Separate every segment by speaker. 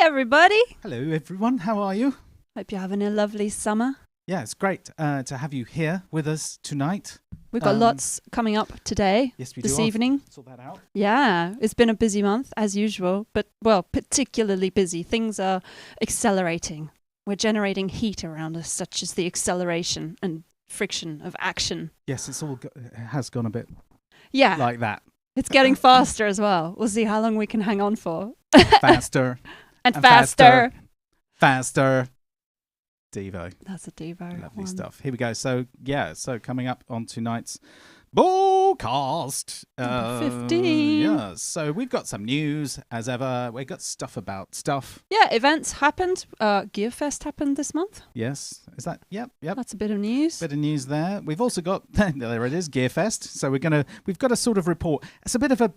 Speaker 1: everybody.
Speaker 2: Hello, everyone. How are you?
Speaker 1: Hope you're having a lovely summer.
Speaker 2: Yeah, it's great to have you here with us tonight.
Speaker 1: We've got lots coming up today,
Speaker 2: Yes, we
Speaker 1: this
Speaker 2: do.
Speaker 1: evening.
Speaker 2: Sort that out.
Speaker 1: Yeah, it's been a busy month, as usual, but, well, particularly busy. Things are accelerating. We're generating heat around us, such as the acceleration and friction of action.
Speaker 2: Yes, it has gone a bit like that.
Speaker 1: It's getting faster as well. We'll see how long we can hang on for.
Speaker 2: Faster.
Speaker 1: and faster.
Speaker 2: Faster. Devo.
Speaker 1: That's a Devo.
Speaker 2: Lovely stuff. Here we go. So coming up on tonight's BOOcast.
Speaker 1: 15.
Speaker 2: Yeah, so we've got some news, as ever. We've got stuff about stuff.
Speaker 1: Yeah, events happened. Gearfest happened this month.
Speaker 2: Yes. Is that? Yep.
Speaker 1: That's a bit of news.
Speaker 2: Bit of news there. We've also got, there it is, Gearfest. So we've got a sort of report. It's a bit of an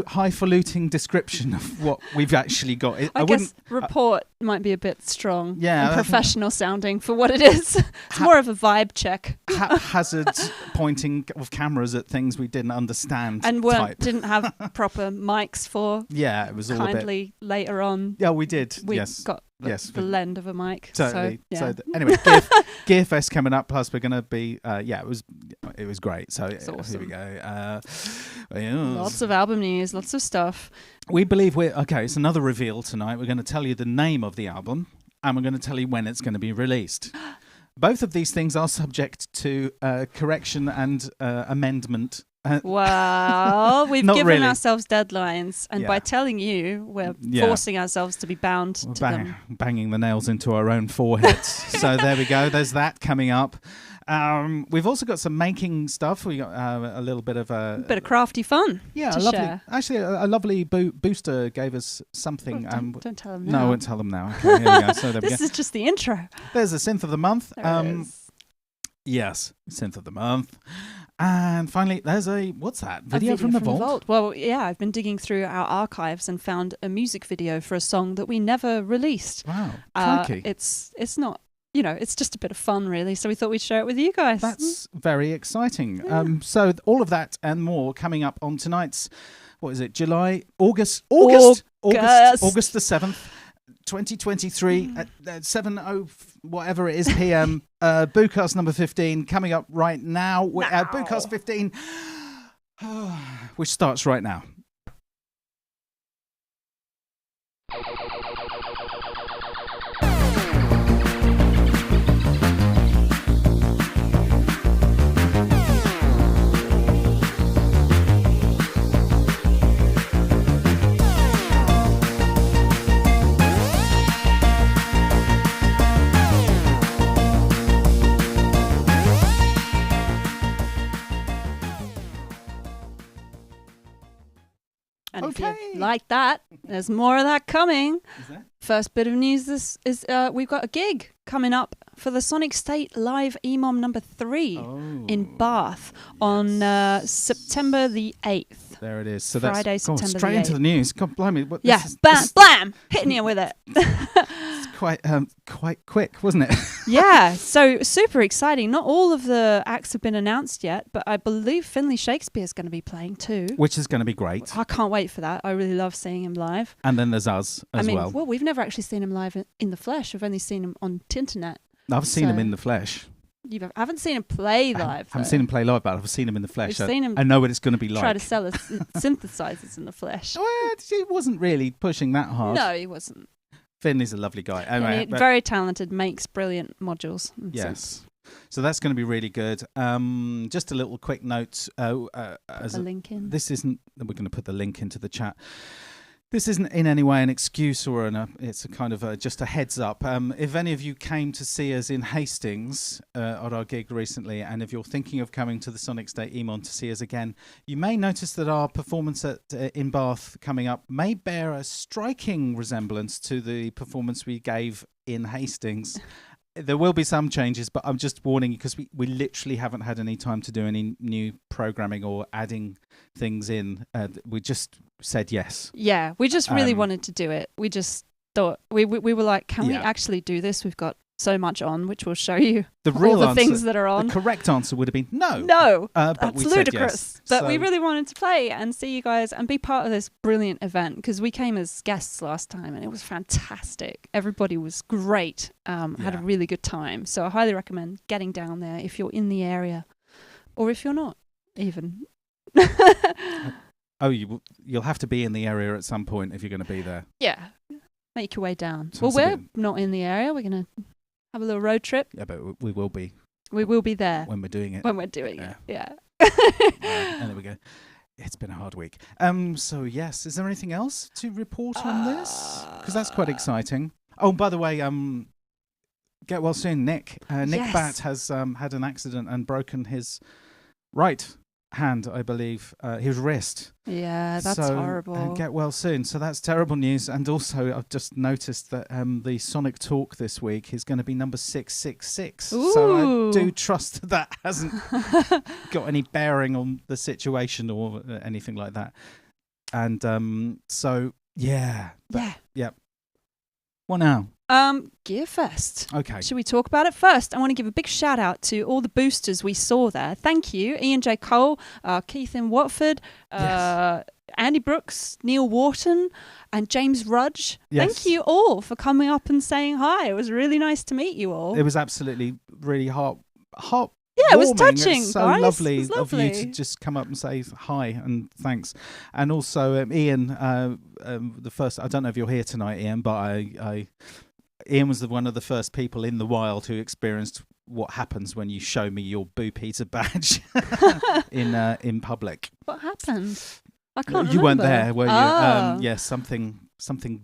Speaker 2: highfalutin description of what we've actually got.
Speaker 1: I guess report might be a bit strong.
Speaker 2: Yeah,
Speaker 1: and professional sounding for what it is. It's more of a vibe check.
Speaker 2: Haphazard pointing of cameras at things we didn't understand.
Speaker 1: And didn't have proper mics for.
Speaker 2: Yeah, it was all
Speaker 1: kindly
Speaker 2: a bit.
Speaker 1: Later on.
Speaker 2: Yeah, we did.
Speaker 1: We
Speaker 2: yes.
Speaker 1: got the lend of a mic.
Speaker 2: Totally.
Speaker 1: So
Speaker 2: Anyway, Gearfest coming up. Plus, we're going to be. It was great. So
Speaker 1: awesome.
Speaker 2: Here we go.
Speaker 1: Lots of album news. Lots of stuff.
Speaker 2: We believe it's another reveal tonight. We're going to tell you the name of the album, and we're going to tell you when it's going to be released. Both of these things are subject to correction and amendment.
Speaker 1: Well, we've given
Speaker 2: really.
Speaker 1: ourselves deadlines, and by telling you, we're forcing ourselves to be bound to them.
Speaker 2: Banging the nails into our own foreheads. So there we go. There's that coming up. We've also got some making stuff. We got a little bit of
Speaker 1: crafty fun.
Speaker 2: Yeah, a lovely booster gave us something.
Speaker 1: Don't tell them now.
Speaker 2: No, I won't tell them now. Okay, here we go. So there
Speaker 1: this is just the intro.
Speaker 2: There's a synth of the month.
Speaker 1: There it is.
Speaker 2: Yes, synth of the month. And finally, there's what's that? Video from the vault?
Speaker 1: Well, yeah, I've been digging through our archives and found a music video for a song that we never released.
Speaker 2: Wow, crikey.
Speaker 1: It's not, it's just a bit of fun, really. So we thought we'd share it with you guys.
Speaker 2: That's very exciting.
Speaker 1: Yeah.
Speaker 2: So all of that and more coming up on tonight's, August the 7th. 2023 at 7:00 whatever it is PM. BOOcast number 15 coming up right now. BOOcast 15, which starts right now.
Speaker 1: And if you like that, there's more of that coming.
Speaker 2: Is there?
Speaker 1: First bit of news is we've got a gig coming up for the Sonic State Live EMOM number 3 in Bath on September the 8th.
Speaker 2: There it is. So
Speaker 1: Friday,
Speaker 2: that's
Speaker 1: September
Speaker 2: straight
Speaker 1: the 8th.
Speaker 2: into the news. God blimey.
Speaker 1: Blam! Hitting you with it.
Speaker 2: It's quite quick, wasn't it?
Speaker 1: Yeah, so super exciting. Not all of the acts have been announced yet, but I believe Finley Shakespeare's going to be playing too.
Speaker 2: Which is going to be great.
Speaker 1: I can't wait for that. I really love seeing him live.
Speaker 2: And then there's us as well.
Speaker 1: Well, we've never actually seen him live in the flesh. We've only seen him on Tinternet.
Speaker 2: I've seen him in the flesh.
Speaker 1: I haven't seen him play live.
Speaker 2: I haven't seen him play live, but I've seen him in the flesh.
Speaker 1: We've seen him
Speaker 2: I know what it's going to be like.
Speaker 1: Try to sell us synthesizers in the flesh.
Speaker 2: Well, he wasn't really pushing that hard.
Speaker 1: No, he wasn't.
Speaker 2: Finley's a lovely guy. Anyway,
Speaker 1: very talented, makes brilliant modules.
Speaker 2: Yes. So that's going to be really good. Just a little quick note. As
Speaker 1: a link in.
Speaker 2: This isn't. We're going to put the link into the chat. This isn't in any way an excuse or it's a kind of just a heads up. If any of you came to see us in Hastings at our gig recently, and if you're thinking of coming to the Sonic State EMON to see us again, you may notice that our performance in Bath coming up may bear a striking resemblance to the performance we gave in Hastings. There will be some changes, but I'm just warning you because we literally haven't had any time to do any new programming or adding things in. We just said yes.
Speaker 1: Yeah, we just really wanted to do it. We just thought we were like, can we actually do this? We've got so much on, which will show you
Speaker 2: The
Speaker 1: all
Speaker 2: real
Speaker 1: the
Speaker 2: answer,
Speaker 1: things that are on.
Speaker 2: the correct answer would have been no.
Speaker 1: No,
Speaker 2: but
Speaker 1: that's
Speaker 2: we said
Speaker 1: ludicrous.
Speaker 2: yes.
Speaker 1: But
Speaker 2: So-
Speaker 1: we really wanted to play and see you guys and be part of this brilliant event because we came as guests last time and it was fantastic. Everybody was great. Had a really good time. So I highly recommend getting down there if you're in the area, or if you're not even.
Speaker 2: Oh, you'll have to be in the area at some point if you're going to be there.
Speaker 1: Yeah, make your way down.
Speaker 2: Sounds
Speaker 1: Well,
Speaker 2: a
Speaker 1: we're not in the area. We're going to have a little road trip.
Speaker 2: Yeah, but we will be.
Speaker 1: We will be there
Speaker 2: when we're doing it.
Speaker 1: When we're doing it, yeah.
Speaker 2: And there we go. It's been a hard week. So yes, is there anything else to report on this? Because that's quite exciting. Oh, by the way, get well soon, Nick. Nick
Speaker 1: Yes.
Speaker 2: Batt has had an accident and broken his right hand, I believe, his wrist.
Speaker 1: Yeah, that's
Speaker 2: So,
Speaker 1: horrible.
Speaker 2: get well soon. So that's terrible news. And also, I've just noticed that the Sonic Talk this week is going to be number 666. So I do trust that hasn't got any bearing on the situation or anything like that. And so, yeah.
Speaker 1: Yeah.
Speaker 2: What now?
Speaker 1: Gearfest.
Speaker 2: Okay.
Speaker 1: Should we talk about it first? I want to give a big shout out to all the boosters we saw there. Thank you, Ian J. Cole, Keith in Watford, Andy Brooks, Neil Wharton, and James Rudge.
Speaker 2: Yes.
Speaker 1: Thank you all for coming up and saying hi. It was really nice to meet you all.
Speaker 2: It was absolutely really hot.
Speaker 1: Yeah, it was
Speaker 2: warming.
Speaker 1: touching,
Speaker 2: It's so
Speaker 1: guys.
Speaker 2: lovely,
Speaker 1: It was
Speaker 2: of you to
Speaker 1: lovely.
Speaker 2: just come up and say hi and thanks. And also, Ian, the first. I don't know if you're here tonight, Ian, but Ian was one of the first people in the wild who experienced what happens when you show me your BOOcast badge in public.
Speaker 1: What happened? I can't remember.
Speaker 2: You weren't there, were you?
Speaker 1: Oh.
Speaker 2: Yes, something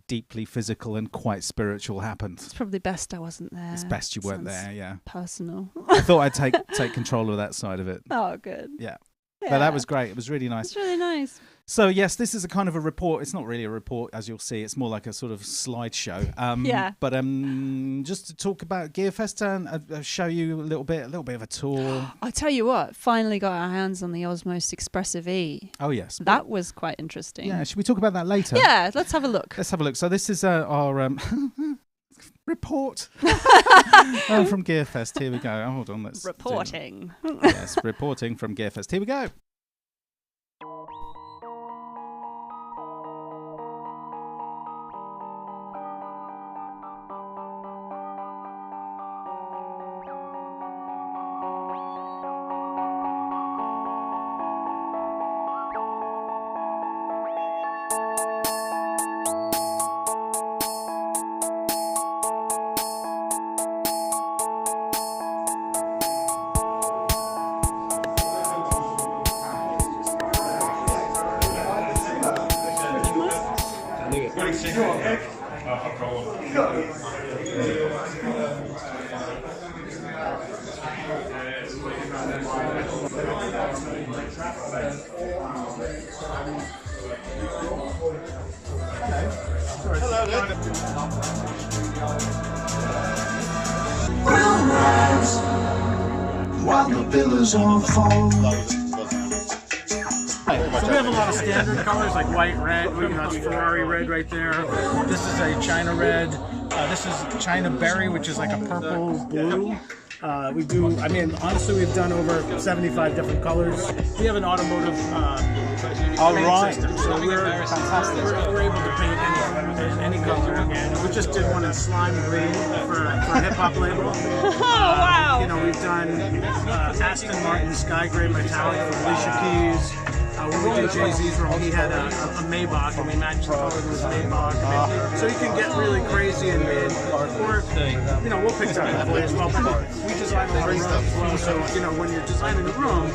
Speaker 2: deeply physical and quite spiritual happened.
Speaker 1: It's probably best I wasn't there.
Speaker 2: It's best you weren't
Speaker 1: Sounds
Speaker 2: there, yeah.
Speaker 1: Personal.
Speaker 2: I thought I'd take control of that side of it.
Speaker 1: Oh, good.
Speaker 2: Yeah. But that was great. It was really nice.
Speaker 1: It's really nice.
Speaker 2: So, yes, this is a kind of a report. It's not really a report, as you'll see. It's more like a sort of slideshow.
Speaker 1: Yeah.
Speaker 2: But just to talk about Gearfest and show you a little bit of a tour.
Speaker 1: I'll tell you what, finally got our hands on the Osmos Expressive E.
Speaker 2: Oh, yes.
Speaker 1: That was quite interesting.
Speaker 2: Yeah, should we talk about that later?
Speaker 1: Yeah, let's have a look.
Speaker 2: Let's have a look. So this is our report from Gearfest. Here we go. Oh, hold on. Let's
Speaker 1: Reporting.
Speaker 2: Yes, reporting from Gearfest. Here we go.
Speaker 3: While the villas all fall.
Speaker 4: So we have a lot of standard colors like white, red. You know, it's Ferrari red right there. This is a China red. This is China berry, which is like a purple blue. We do. I mean, honestly, we've done over 75 different colors. We have an automotive paint system, so we're able to paint any color. And we just did one in slime green for a hip hop label.
Speaker 1: Wow.
Speaker 4: You know, we've done Aston Martin Sky Gray Metallic for Alicia Keys. When we did Jay-Z's role, he had a Maybach, and we matched the color with his Maybach. So you can get really crazy and or you know, we'll pick something for you as well. But we design a lot of rooms as well, so you know, when you're designing a room,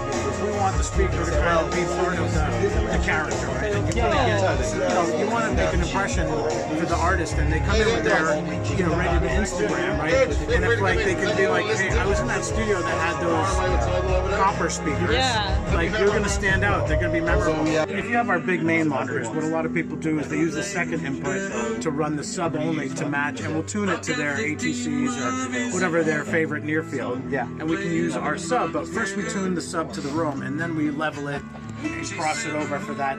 Speaker 4: we want the speaker to kind of be part of the character, right? And you want to get, you know, you want to make an impression for the artist, and they come in with their, you know, ready to Instagram, right? And if like they can be like, hey, I was in that studio that had those copper speakers.
Speaker 1: Yeah.
Speaker 4: Like you're gonna stand out. They're gonna be memorable. If you have our big main monitors, what a lot of people do is they use the second input to run the sub only to match, and we'll tune it to their ATCs or whatever their favorite near field.
Speaker 2: Yeah.
Speaker 4: And we can use our sub, but first we tune the sub to the room, and then we level it and cross it over for that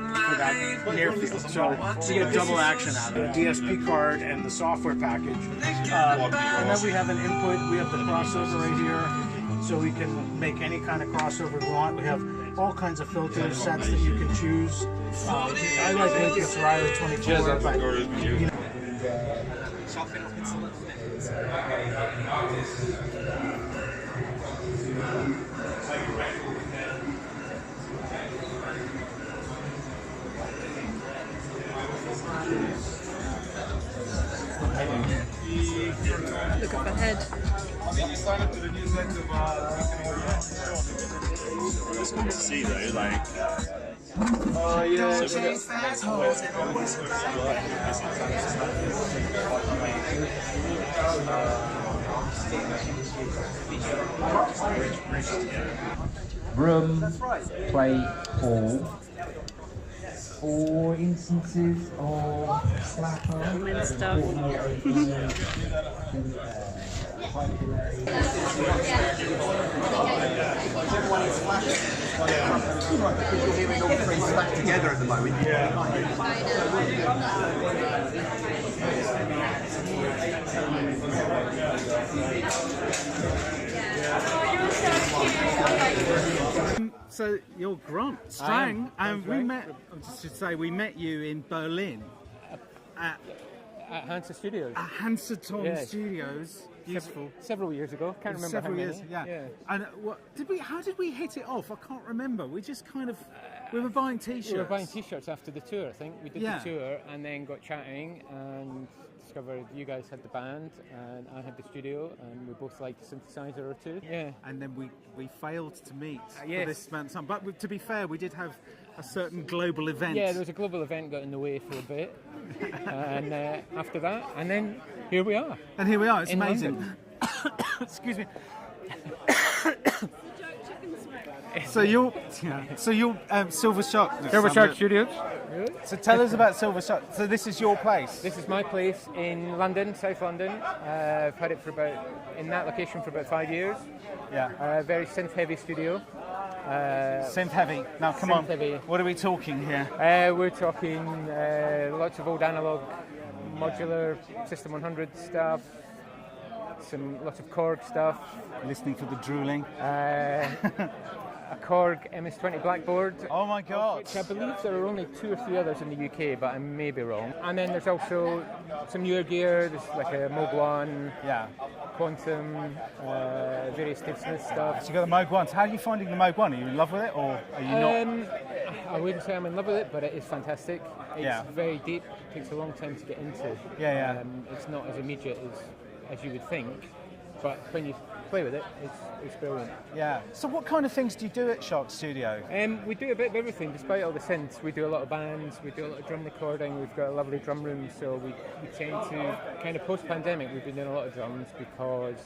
Speaker 4: near field. So you get double action out of it, DSP card and the software package. And then we have an input. We have the crossover right here, so we can make any kind of crossover we want. We have all kinds of filter sets that you can choose. I like Lincoln's Riley 24, but you know.
Speaker 1: Look at the head.
Speaker 5: Did you sign up to the newsletter? It's good to see though, like. Oh yeah.
Speaker 6: Room, plate, hall. Or instances of slapper.
Speaker 1: And stuff.
Speaker 7: Back together at the moment.
Speaker 2: So you're Grant Strang, and we met. I should say we met you in Berlin at
Speaker 8: Hansa Studios.
Speaker 2: At Hansaton
Speaker 8: Yes.
Speaker 2: Studios. Beautiful.
Speaker 8: Several years ago. Can't remember
Speaker 2: Several
Speaker 8: how
Speaker 2: years,
Speaker 8: many.
Speaker 2: yeah. And what did we? How did we hit it off? I can't remember. We just kind of we were buying T-shirts.
Speaker 8: We were buying T-shirts after the tour. I think we did
Speaker 2: Yeah.
Speaker 8: the tour and then got chatting and discovered you guys had the band and I had the studio and we both liked a synthesizer or two. Yeah.
Speaker 2: And then we failed to meet for
Speaker 8: yes.
Speaker 2: this amount of time. But to be fair, we did have a certain global event.
Speaker 8: Yeah, there was a global event got in the way for a bit, and after that, and then here we are.
Speaker 2: And here we are. It's
Speaker 8: in
Speaker 2: amazing.
Speaker 8: London.
Speaker 2: Excuse me. So you're Silver Shark.
Speaker 8: Silver Shark Studios.
Speaker 2: So tell us about Silver Shark. So this is your place.
Speaker 8: This is my place in London, South London. I've had it in that location for about 5 years.
Speaker 2: Yeah.
Speaker 8: Very synth-heavy studio.
Speaker 2: Synth heavy. Now come on.
Speaker 8: Synth-heavy.
Speaker 2: What are we talking here?
Speaker 8: We're talking lots of old analog, modular System 100 stuff. Lots of Korg stuff.
Speaker 2: Listening for the drooling.
Speaker 8: A Korg MS-20 Blackboard.
Speaker 2: Oh my God!
Speaker 8: Which I believe there are only 2 or 3 others in the UK, but I may be wrong. And then there's also some newer gear. There's like a Moog 1,
Speaker 2: Yeah.
Speaker 8: Quantum, various Steve Smith stuff.
Speaker 2: So you got the Moog 1. So how are you finding the Moog 1? Are you in love with it, or are you not?
Speaker 8: I wouldn't say I'm in love with it, but it is fantastic. It's
Speaker 2: Yeah.
Speaker 8: very deep. It takes a long time to get into.
Speaker 2: Yeah.
Speaker 8: It's not as immediate as you would think, but when you play with it, it's brilliant.
Speaker 2: Yeah. So what kind of things do you do at Shark Studio?
Speaker 8: We do a bit of everything, despite all the synths. We do a lot of bands, we do a lot of drum recording, we've got a lovely drum room, so we tend to, kind of post-pandemic, we've been doing a lot of drums because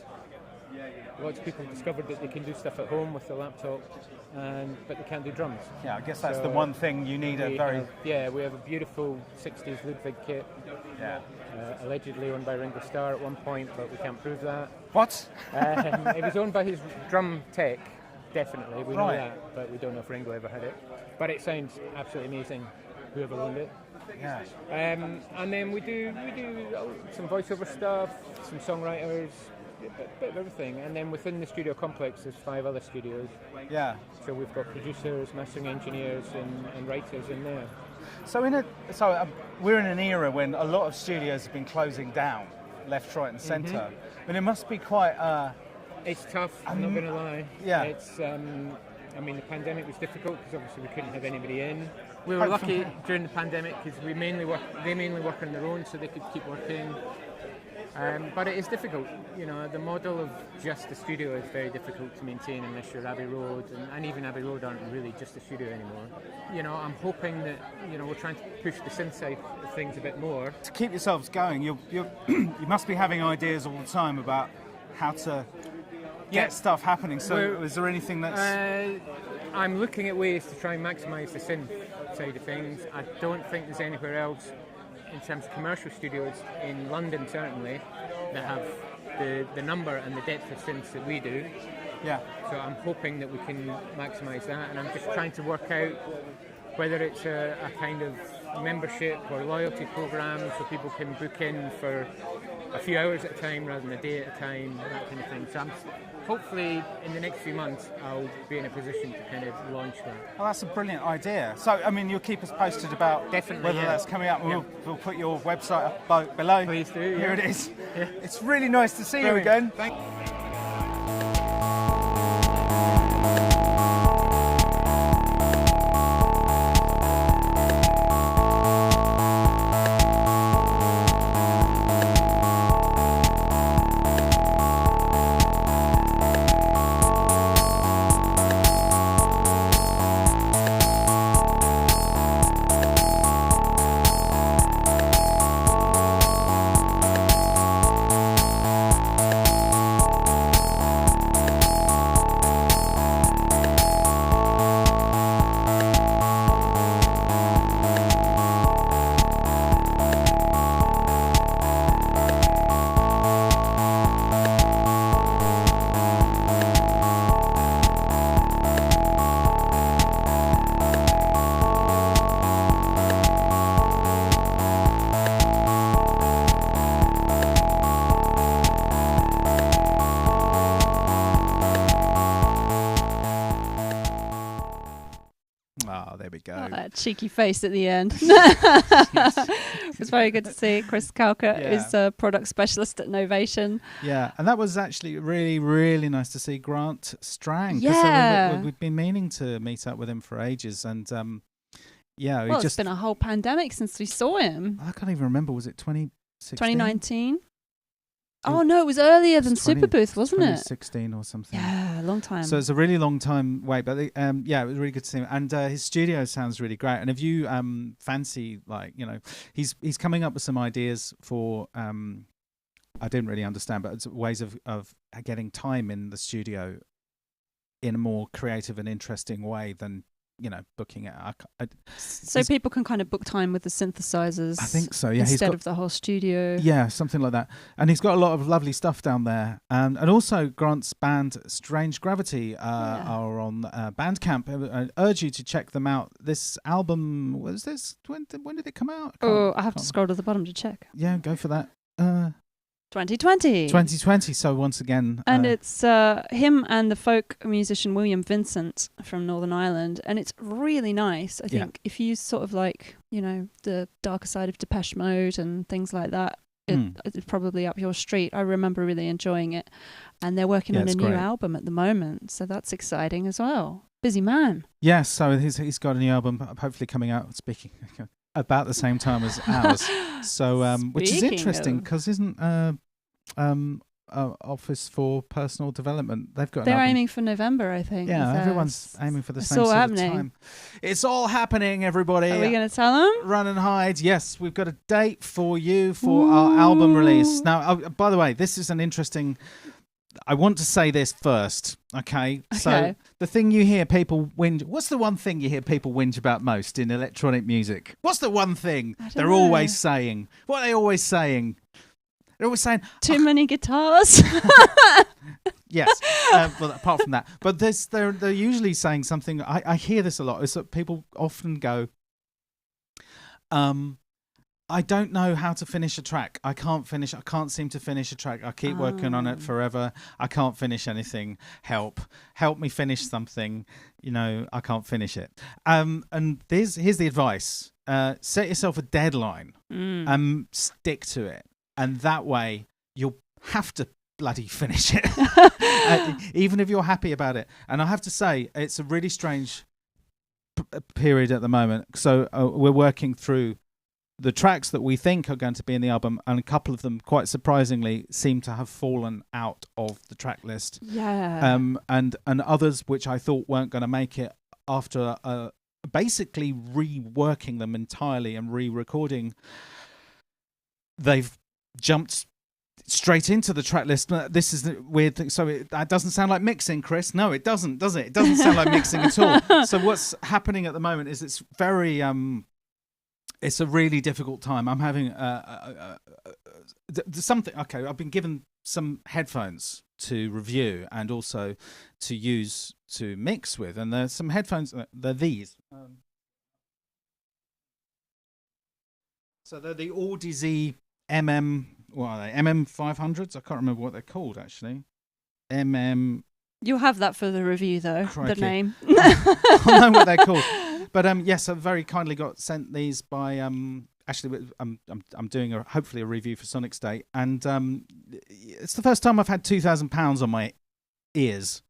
Speaker 8: lots of people have discovered that they can do stuff at home with the laptop, but they can't do drums.
Speaker 2: Yeah, I guess that's
Speaker 8: So
Speaker 2: the one thing you need a very...
Speaker 8: we have a beautiful 60s Ludwig kit,
Speaker 2: Yeah.
Speaker 8: allegedly owned by Ringo Starr at one point, but we can't prove that.
Speaker 2: What?
Speaker 8: It was owned by his drum tech, definitely, we know
Speaker 2: Right.
Speaker 8: that, but we don't know if Ringo ever had it. But it sounds absolutely amazing, whoever owned it.
Speaker 2: Yeah.
Speaker 8: And then we do some voiceover stuff, some songwriters, a bit of everything. And then within the studio complex, there's 5 other studios.
Speaker 2: Yeah.
Speaker 8: So we've got producers, mastering engineers, and writers in there.
Speaker 2: So we're in an era when a lot of studios have been closing down, left, right, and centre. But it must be quite.
Speaker 8: It's tough. I'm not going to lie.
Speaker 2: Yeah.
Speaker 8: It's. I mean, the pandemic was difficult because obviously we couldn't have anybody in. We were lucky during the pandemic because they mainly work on their own, so they could keep working. But it is difficult. You know, the model of just a studio is very difficult to maintain unless you're Abbey Road, and even Abbey Road aren't really just a studio anymore. You know, I'm hoping that, you know, we're trying to push the synth side of things a bit more.
Speaker 2: To keep yourselves going, you must be having ideas all the time about how to get stuff happening. So is there anything that's...
Speaker 8: I'm looking at ways to try and maximise the synth side of things. I don't think there's anywhere else in terms of commercial studios, in London certainly, that have the number and the depth of synths that we do.
Speaker 2: Yeah.
Speaker 8: So I'm hoping that we can maximise that, and I'm just trying to work out whether it's a kind of membership or loyalty program so people can book in for a few hours at a time rather than a day at a time, that kind of thing. So hopefully in the next few months I'll be in a position to kind of launch that.
Speaker 2: Well, that's a brilliant idea. So, I mean, you'll keep us posted about
Speaker 8: Definitely,
Speaker 2: whether
Speaker 8: yeah.
Speaker 2: that's coming up. We'll put your website up below.
Speaker 8: Please do.
Speaker 2: Here
Speaker 8: Yeah.
Speaker 2: it is.
Speaker 8: Yeah.
Speaker 2: It's really nice to see
Speaker 8: Brilliant.
Speaker 2: you again.
Speaker 8: Thank
Speaker 2: There we go.
Speaker 1: Oh, that cheeky face at the end. It was very good to see Chris Calcutt is a product specialist at Novation.
Speaker 2: Yeah, and that was actually really, really nice to see Grant Strang.
Speaker 1: Yeah.
Speaker 2: We've been meaning to meet up with him for ages, and
Speaker 1: Well, it's been a whole pandemic since we saw him.
Speaker 2: I can't even remember. Was it 2016?
Speaker 1: 2019? Oh, no, it was earlier than
Speaker 2: 20
Speaker 1: Super Booth, wasn't it?
Speaker 2: 2016 or something.
Speaker 1: Yeah, a long time.
Speaker 2: So it's a really long time wait, but it was really good to see him. And his studio sounds really great. And if you fancy, like, you know, he's coming up with some ideas for I didn't really understand, but it's ways of getting time in the studio in a more creative and interesting way than, you know, booking it.
Speaker 1: So people can kind of book time with the synthesizers.
Speaker 2: I think so, yeah.
Speaker 1: Instead of the whole studio.
Speaker 2: Yeah, something like that. And he's got a lot of lovely stuff down there. And also Grant's band Strange Gravity are on Bandcamp. I urge you to check them out. This album, when did it come out?
Speaker 1: I have to scroll to the bottom to check.
Speaker 2: Yeah, go for that.
Speaker 1: 2020.
Speaker 2: 2020. So once again,
Speaker 1: and it's him and the folk musician William Vincent from Northern Ireland, and it's really nice. I think if you sort of like, you know, the darker side of Depeche Mode and things like that, it's probably up your street. I remember really enjoying it, and they're working on a new album at the moment, so that's exciting as well. Busy man.
Speaker 2: Yes, so he's got a new album hopefully coming out. Speaking about the same time as ours. So, which is interesting because isn't Office for Personal Development? They're
Speaker 1: aiming for November, I think.
Speaker 2: Yeah, everyone's aiming for the same sort of time. It's all happening, everybody.
Speaker 1: Are we going to tell them?
Speaker 2: Run and hide. Yes, we've got a date for you for our album release. Now, by the way, this is an interesting. I want to say this first, okay? So the thing you hear people whinge... What's the one thing you hear people whinge about most in electronic music? What's the one thing they're always saying? What are they always saying? They're always saying...
Speaker 1: Too many guitars.
Speaker 2: Yes, well, apart from that. But they're usually saying something... I hear this a lot. Is that people often go... I don't know how to finish a track. I can't seem to finish a track. I keep working on it forever. I can't finish anything. Help me finish something. You know, I can't finish it. And here's the advice. Set yourself a deadline. Stick to it. And that way you'll have to bloody finish it. Even if you're happy about it. And I have to say, it's a really strange period at the moment. So we're working through the tracks that we think are going to be in the album, and a couple of them, quite surprisingly, seem to have fallen out of the track list.
Speaker 1: Yeah.
Speaker 2: And others which I thought weren't going to make it after basically reworking them entirely and re-recording, they've jumped straight into the track list. This is the weird thing. So that doesn't sound like mixing, Chris. No, it doesn't, does it? It doesn't sound like mixing at all. So what's happening at the moment is it's very... It's a really difficult time. I'm having something. Okay, I've been given some headphones to review and also to use to mix with, and there's some headphones. They're these. So they're the Audi what are they? MM500s? I can't remember what they're called actually.
Speaker 1: You'll have that for the review though.
Speaker 2: Crikey.
Speaker 1: The name.
Speaker 2: I know what they're called. But yes, I've very kindly got sent these by actually I'm doing hopefully a review for Sonic State, and it's the first time I've had £2,000 on my ears.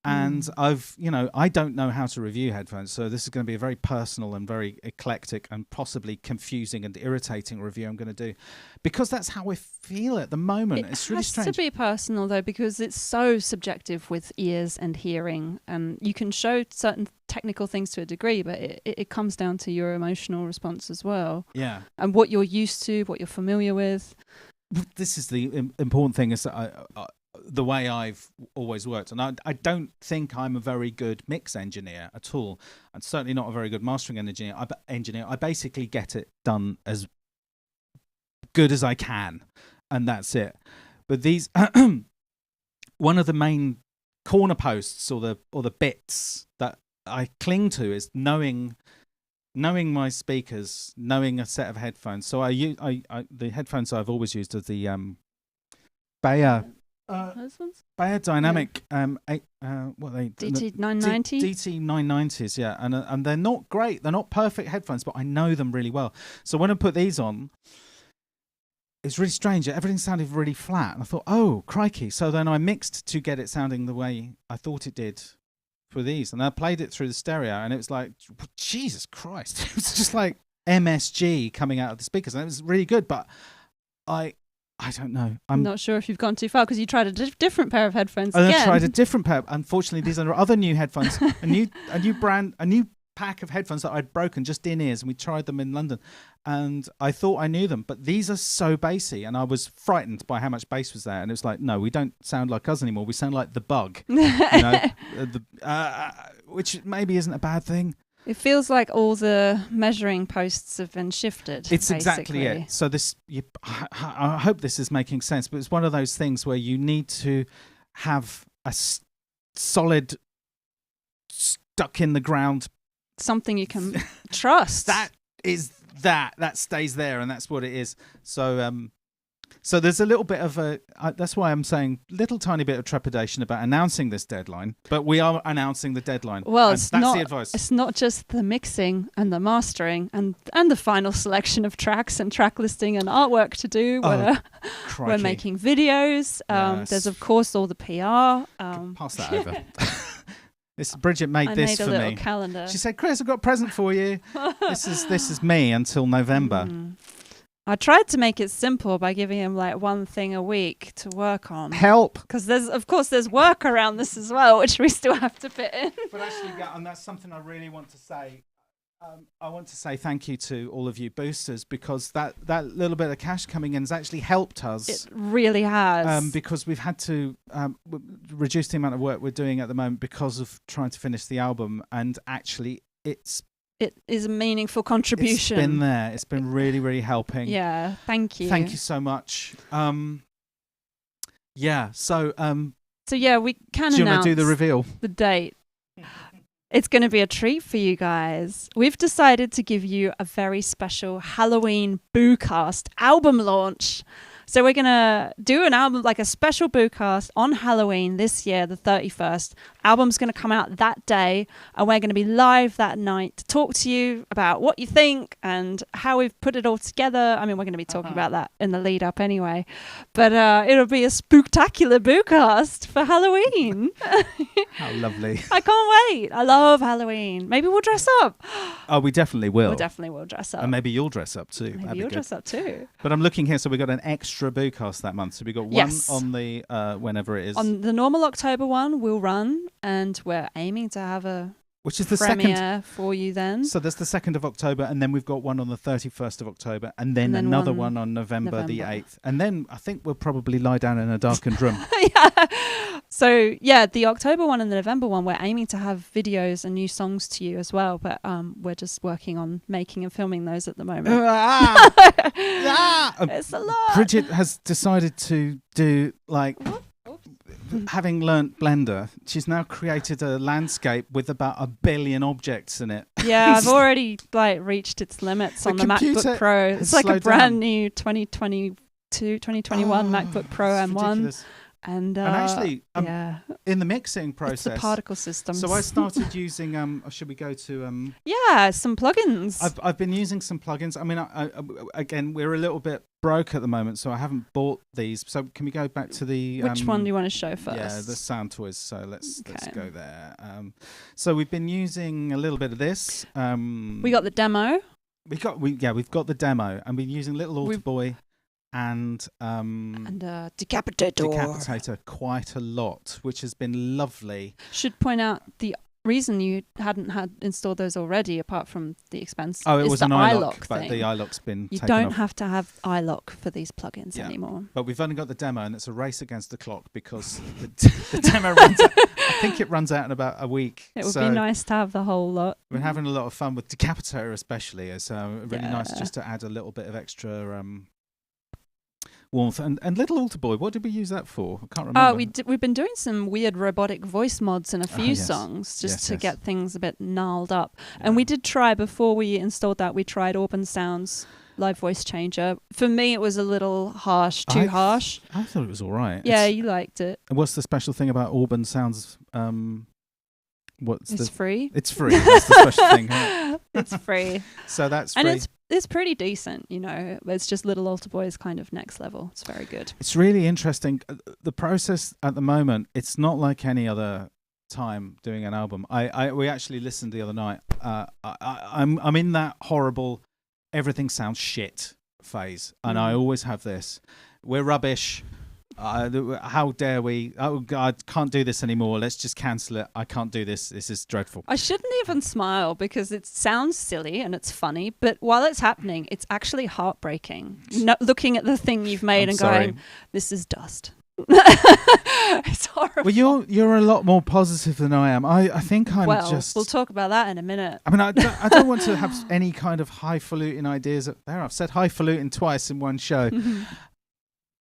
Speaker 2: And I don't know how to review headphones, so this is going to be a very personal and very eclectic and possibly confusing and irritating review I'm going to do, because that's how I feel at the moment. It's really strange. It has
Speaker 1: to be personal though, because it's so subjective with ears and hearing, and you can show certain technical things to a degree, but it comes down to your emotional response as well.
Speaker 2: Yeah.
Speaker 1: And what you're used to, what you're familiar with.
Speaker 2: This is the important thing, is that the way I've always worked, and I don't think I'm a very good mix engineer at all, and certainly not a very good mastering engineer. I basically get it done as good as I can, and that's it. But these, one of the main corner posts or the bits that I cling to is knowing my speakers, knowing a set of headphones. So the headphones I've always used are the Bayer. Bayer Dynamic, what are they?
Speaker 1: DT990?
Speaker 2: DT990s, yeah. And they're not great. They're not perfect headphones, but I know them really well. So when I put these on, it's really strange. Everything sounded really flat. And I thought, oh, crikey. So then I mixed to get it sounding the way I thought it did for these. And I played it through the stereo, and it was like, Jesus Christ. It was just like MSG coming out of the speakers. And it was really good, but I don't know. I'm
Speaker 1: not sure if you've gone too far, because you tried a different pair of headphones
Speaker 2: again.
Speaker 1: I
Speaker 2: tried a different pair. Unfortunately, these are other new headphones, a new pack of headphones that I'd broken, just in-ears, and we tried them in London. And I thought I knew them, but these are so bassy, and I was frightened by how much bass was there. And it was like, no, we don't sound like us anymore. We sound like the Bug, which maybe isn't a bad thing.
Speaker 1: It feels like all the measuring posts have been shifted.
Speaker 2: It's
Speaker 1: basically.
Speaker 2: Exactly it. So I hope this is making sense, but it's one of those things where you need to have a solid, stuck in the ground,
Speaker 1: something you can trust.
Speaker 2: That stays there, and that's what it is. So there's a little bit of that's why I'm saying little tiny bit of trepidation about announcing this deadline, but we are announcing the deadline.
Speaker 1: Well,
Speaker 2: that's the advice.
Speaker 1: It's not just the mixing and the mastering and the final selection of tracks and track listing and artwork to do. We're making videos.
Speaker 2: Yes.
Speaker 1: There's of course all the PR.
Speaker 2: Pass that over. Bridget made this for me.
Speaker 1: I made a little calendar.
Speaker 2: She said, "Chris, I've got a present for you." This is me until November.
Speaker 1: I tried to make it simple by giving him like one thing a week to work on.
Speaker 2: Help!
Speaker 1: Because there's work around this as well, which we still have to fit in.
Speaker 2: But actually, yeah, and that's something I really want to say. I want to say thank you to all of you boosters, because that little bit of cash coming in has actually helped us.
Speaker 1: It really has.
Speaker 2: Because we've had to reduce the amount of work we're doing at the moment because of trying to finish the album, and actually it
Speaker 1: is a meaningful contribution.
Speaker 2: It's been there. It's been really, really helping.
Speaker 1: Yeah, thank you.
Speaker 2: Thank you so much. Yeah, so
Speaker 1: yeah, we can announce.
Speaker 2: Do you want to do the reveal?
Speaker 1: The date. It's going to be a treat for you guys. We've decided to give you a very special Halloween BOOcast album launch. So we're going to do an album, like a special BOOcast on Halloween this year, the 31st. Album's going to come out that day, and we're going to be live that night to talk to you about what you think and how we've put it all together. I mean, we're going to be talking about that in the lead up anyway. But it'll be a spooktacular BOOcast for Halloween.
Speaker 2: How lovely.
Speaker 1: I can't wait. I love Halloween. Maybe we'll dress up.
Speaker 2: Oh, we definitely will.
Speaker 1: We definitely will dress up.
Speaker 2: And maybe you'll dress up too.
Speaker 1: Maybe you'll dress up too.
Speaker 2: But I'm looking here, so we've got an extra BOOcast that month. So we've got one on the whenever it is.
Speaker 1: On the normal October one, we'll run, and we're aiming to have a
Speaker 2: which is the
Speaker 1: premiere
Speaker 2: second
Speaker 1: for you then.
Speaker 2: So there's the 2nd of October, and then we've got one on the 31st of October, and then another one on November the 8th. And then I think we'll probably lie down in a darkened room.
Speaker 1: Yeah. So yeah, the October one and the November one, we're aiming to have videos and new songs to you as well, but we're just working on making and filming those at the moment. It's a lot.
Speaker 2: Bridget has decided to do like, having learnt Blender, she's now created a landscape with about 1 billion objects in it.
Speaker 1: Yeah, I've already like reached its limits on the MacBook Pro. It's like a brand new 2021 MacBook Pro M1.
Speaker 2: Ridiculous.
Speaker 1: And
Speaker 2: actually, in the mixing process,
Speaker 1: it's the particle system.
Speaker 2: So I started using. Should we go to?
Speaker 1: Yeah, some plugins.
Speaker 2: I've been using some plugins. I mean, again, we're a little bit broke at the moment, so I haven't bought these. So can we go back to the?
Speaker 1: Which one do you want to show first?
Speaker 2: Yeah, the Sound Toys. So let's go there. So we've been using a little bit of this.
Speaker 1: We got the demo.
Speaker 2: We've got the demo, and we've been using Little Altar Boy. And Decapitator quite a lot, which has been lovely.
Speaker 1: Should point out the reason you hadn't had installed those already, apart from the expense.
Speaker 2: Oh, it was an iLock,
Speaker 1: thing.
Speaker 2: But the iLock's been
Speaker 1: you
Speaker 2: taken
Speaker 1: don't
Speaker 2: off.
Speaker 1: have to have iLock for these plugins anymore.
Speaker 2: But we've only got the demo, and it's a race against the clock because the demo runs out. I think it runs out in about a week.
Speaker 1: It would be nice to have the whole lot.
Speaker 2: We're having a lot of fun with Decapitator, especially. It's really nice just to add a little bit of extra. Warmth and Little Altar Boy. What did we use that for? I can't remember.
Speaker 1: We've been doing some weird robotic voice mods in a few songs just to get things a bit gnarled up. Yeah. And we did try before we installed that. We tried Auburn Sound's live voice changer. For me, it was a little harsh, too harsh.
Speaker 2: I thought it was all right.
Speaker 1: Yeah, you liked it.
Speaker 2: What's the special thing about Auburn Sound's?
Speaker 1: It's free.
Speaker 2: It's free. That's the special thing. Right?
Speaker 1: It's free.
Speaker 2: So that's free.
Speaker 1: And it's pretty decent, you know. It's just Little Altar Boy is kind of next level. It's very good.
Speaker 2: It's really interesting. The process at the moment, it's not like any other time doing an album. We actually listened the other night. I'm in that horrible everything sounds shit phase, and I always have this. We're rubbish. How dare we? Oh God, can't do this anymore. Let's just cancel it. I can't do this. This is dreadful.
Speaker 1: I shouldn't even smile because it sounds silly and it's funny, but while it's happening, it's actually heartbreaking. Looking at the thing you've made and going, "This is dust." It's horrible.
Speaker 2: Well, you're a lot more positive than I am. I think I'm just.
Speaker 1: We'll talk about that in a minute.
Speaker 2: I mean, I don't want to have any kind of highfalutin ideas. There, I've said highfalutin twice in one show.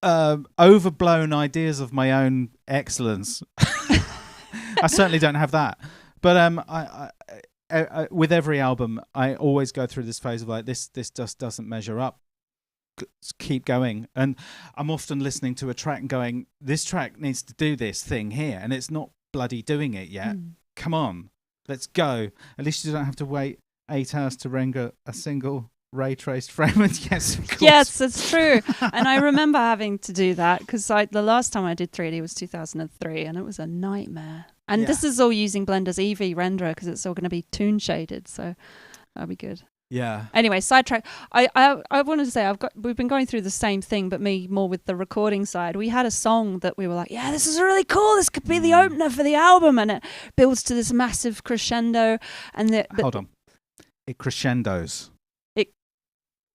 Speaker 2: Overblown ideas of my own excellence. I certainly don't have that. But I with every album, I always go through this phase of like, this just doesn't measure up. Keep going. And I'm often listening to a track and going, this track needs to do this thing here, and it's not bloody doing it yet. Come on, let's go. At least you don't have to wait 8 hours to render a single ray traced fragment. Yes, of course.
Speaker 1: Yes, it's true. And I remember having to do that because the last time I did 3D was 2003, and it was a nightmare. And this is all using Blender's Eevee renderer because it's all going to be toon shaded, so that'll be good.
Speaker 2: Yeah.
Speaker 1: Anyway, sidetrack. I wanted to say we've been going through the same thing, but me more with the recording side. We had a song that we were like, yeah, this is really cool. This could be the opener for the album, and it builds to this massive crescendo. And hold
Speaker 2: on, it crescendos.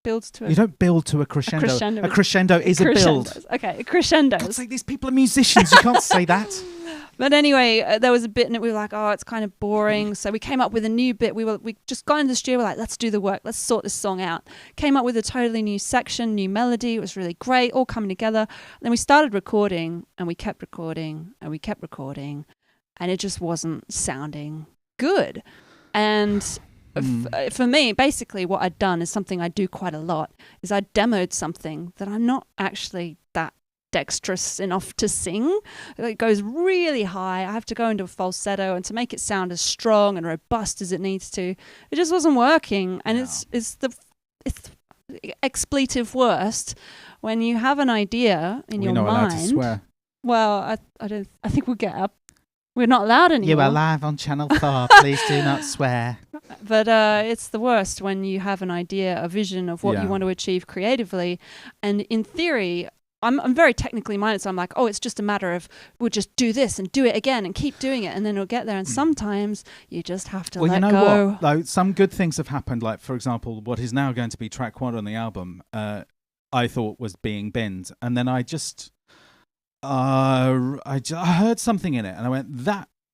Speaker 1: Builds to
Speaker 2: you don't build to a crescendo. A crescendo is a build.
Speaker 1: Okay, a crescendo.
Speaker 2: God's sake, these people are musicians. You can't say that.
Speaker 1: But anyway, there was a bit, and we were like, oh, it's kind of boring. So we came up with a new bit. We just got in the studio. We're like, let's do the work. Let's sort this song out. Came up with a totally new section, new melody. It was really great, all coming together. And then we started recording, and we kept recording, and we kept recording, and it just wasn't sounding good. And for me, basically what I'd done is something I do quite a lot, is I demoed something that I'm not actually that dexterous enough to sing. It goes really high. I have to go into a falsetto, and to make it sound as strong and robust as it needs to, it just wasn't working. And it's the expletive worst when you have an idea in your mind. We're not allowed to swear. Well, I think we'll get up. We're not allowed anymore.
Speaker 2: You are live on Channel 4. Please do not swear.
Speaker 1: But it's the worst when you have an idea, a vision of what you want to achieve creatively. And in theory, I'm very technically minded, so I'm like, oh, it's just a matter of we'll just do this and do it again and keep doing it, and then we'll get there. And sometimes you just have to let go.
Speaker 2: What? Like, some good things have happened. Like, for example, what is now going to be track 1 on the album, I thought was being binned. And then I just... I heard something in it, and I went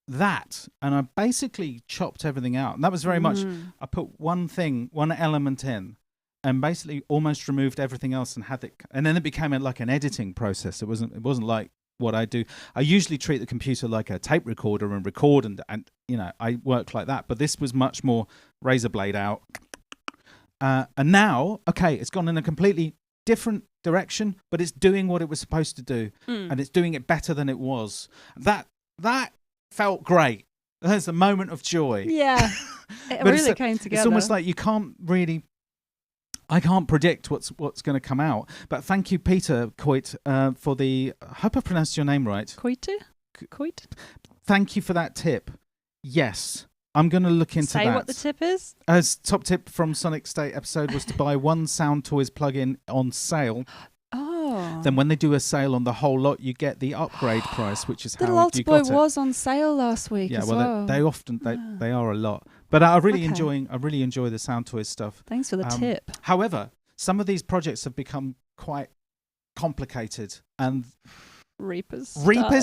Speaker 2: that, and I basically chopped everything out. And that was very much. I put one element in, and basically almost removed everything else, and had it. And then it became like an editing process. It wasn't like what I do. I usually treat the computer like a tape recorder and record, and I work like that. But this was much more razor blade out. And now, okay, it's gone in a completely different direction, but it's doing what it was supposed to do, and it's doing it better than it was. That felt great. There's a moment of joy.
Speaker 1: Yeah, it really came together.
Speaker 2: It's almost like I can't predict what's going to come out. But thank you, Peter Coit, for the. I hope I pronounced your name right.
Speaker 1: Coit.
Speaker 2: Thank you for that tip. Yes. I'm going to look into that.
Speaker 1: Say what the tip is?
Speaker 2: As top tip from Sonic State episode was to buy one Sound Toys plugin on sale.
Speaker 1: Oh.
Speaker 2: Then when they do a sale on the whole lot, you get the upgrade price, which is
Speaker 1: the
Speaker 2: how
Speaker 1: Lost
Speaker 2: you
Speaker 1: Boy
Speaker 2: got it.
Speaker 1: was on sale last week.
Speaker 2: Yeah,
Speaker 1: as
Speaker 2: well, they often they are a lot. But I really enjoy the Sound Toys stuff.
Speaker 1: Thanks for the tip.
Speaker 2: However, some of these projects have become quite complicated, and
Speaker 1: Reaper's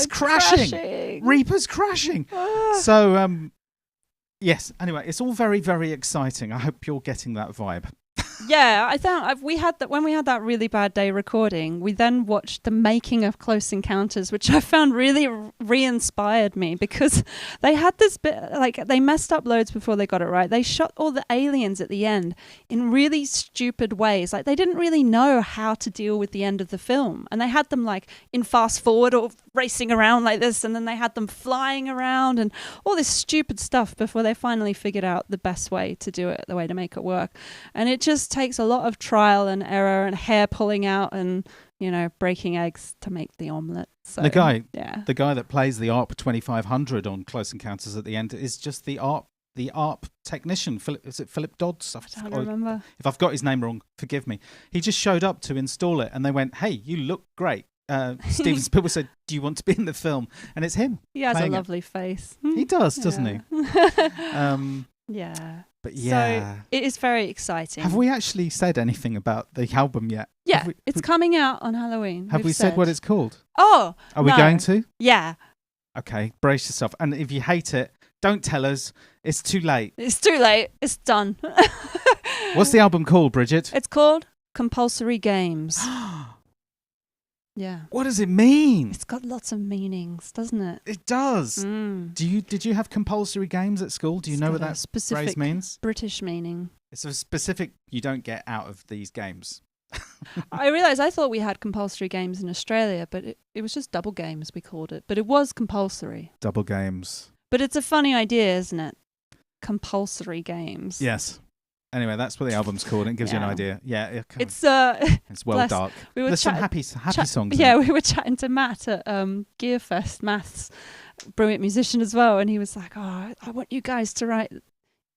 Speaker 2: crashing. Reaper's crashing. So yes. Anyway, it's all very, very exciting. I hope you're getting that vibe.
Speaker 1: Yeah, I thought when we had that really bad day recording, we then watched the making of Close Encounters, which I found really re-inspired me, because they had this bit, like, they messed up loads before they got it right. They shot all the aliens at the end in really stupid ways. Like, they didn't really know how to deal with the end of the film, and they had them like in fast forward or racing around like this, and then they had them flying around and all this stupid stuff before they finally figured out the best way to do it, the way to make it work. And it just takes a lot of trial and error and hair pulling out and, breaking eggs to make the omelette. So,
Speaker 2: the guy that plays the ARP 2500 on Close Encounters at the end is just the ARP technician. Is it Philip Dodds?
Speaker 1: I don't remember.
Speaker 2: If I've got his name wrong, forgive me. He just showed up to install it, and they went, "Hey, you look great." Steven Spielberg said, "Do you want to be in the film?" And it's him.
Speaker 1: He has a lovely face.
Speaker 2: He does, doesn't he?
Speaker 1: Yeah.
Speaker 2: But yeah.
Speaker 1: So it is very exciting.
Speaker 2: Have we actually said anything about the album yet?
Speaker 1: Yeah, it's coming out on Halloween.
Speaker 2: Have we said what it's called?
Speaker 1: Oh,
Speaker 2: are we going to?
Speaker 1: Yeah.
Speaker 2: Okay, brace yourself. And if you hate it, don't tell us. It's too late.
Speaker 1: It's too late. It's done.
Speaker 2: What's the album called, Bridget?
Speaker 1: It's called Compulsory Games. Yeah.
Speaker 2: What does it mean?
Speaker 1: It's got lots of meanings, doesn't it?
Speaker 2: It does. Did you have compulsory games at school? Do you know what that phrase means?
Speaker 1: British meaning.
Speaker 2: It's a specific you don't get out of these games.
Speaker 1: I realised I thought we had compulsory games in Australia, but it was just double games we called it. But it was compulsory.
Speaker 2: Double games.
Speaker 1: But it's a funny idea, isn't it? Compulsory games.
Speaker 2: Yes. Anyway, that's what the album's called. It gives you an idea. Yeah,
Speaker 1: it's
Speaker 2: well dark. There's some happy songs.
Speaker 1: Yeah, we were chatting to Matt at Gearfest, Maths, brilliant musician as well, and he was like, "Oh, I want you guys to write,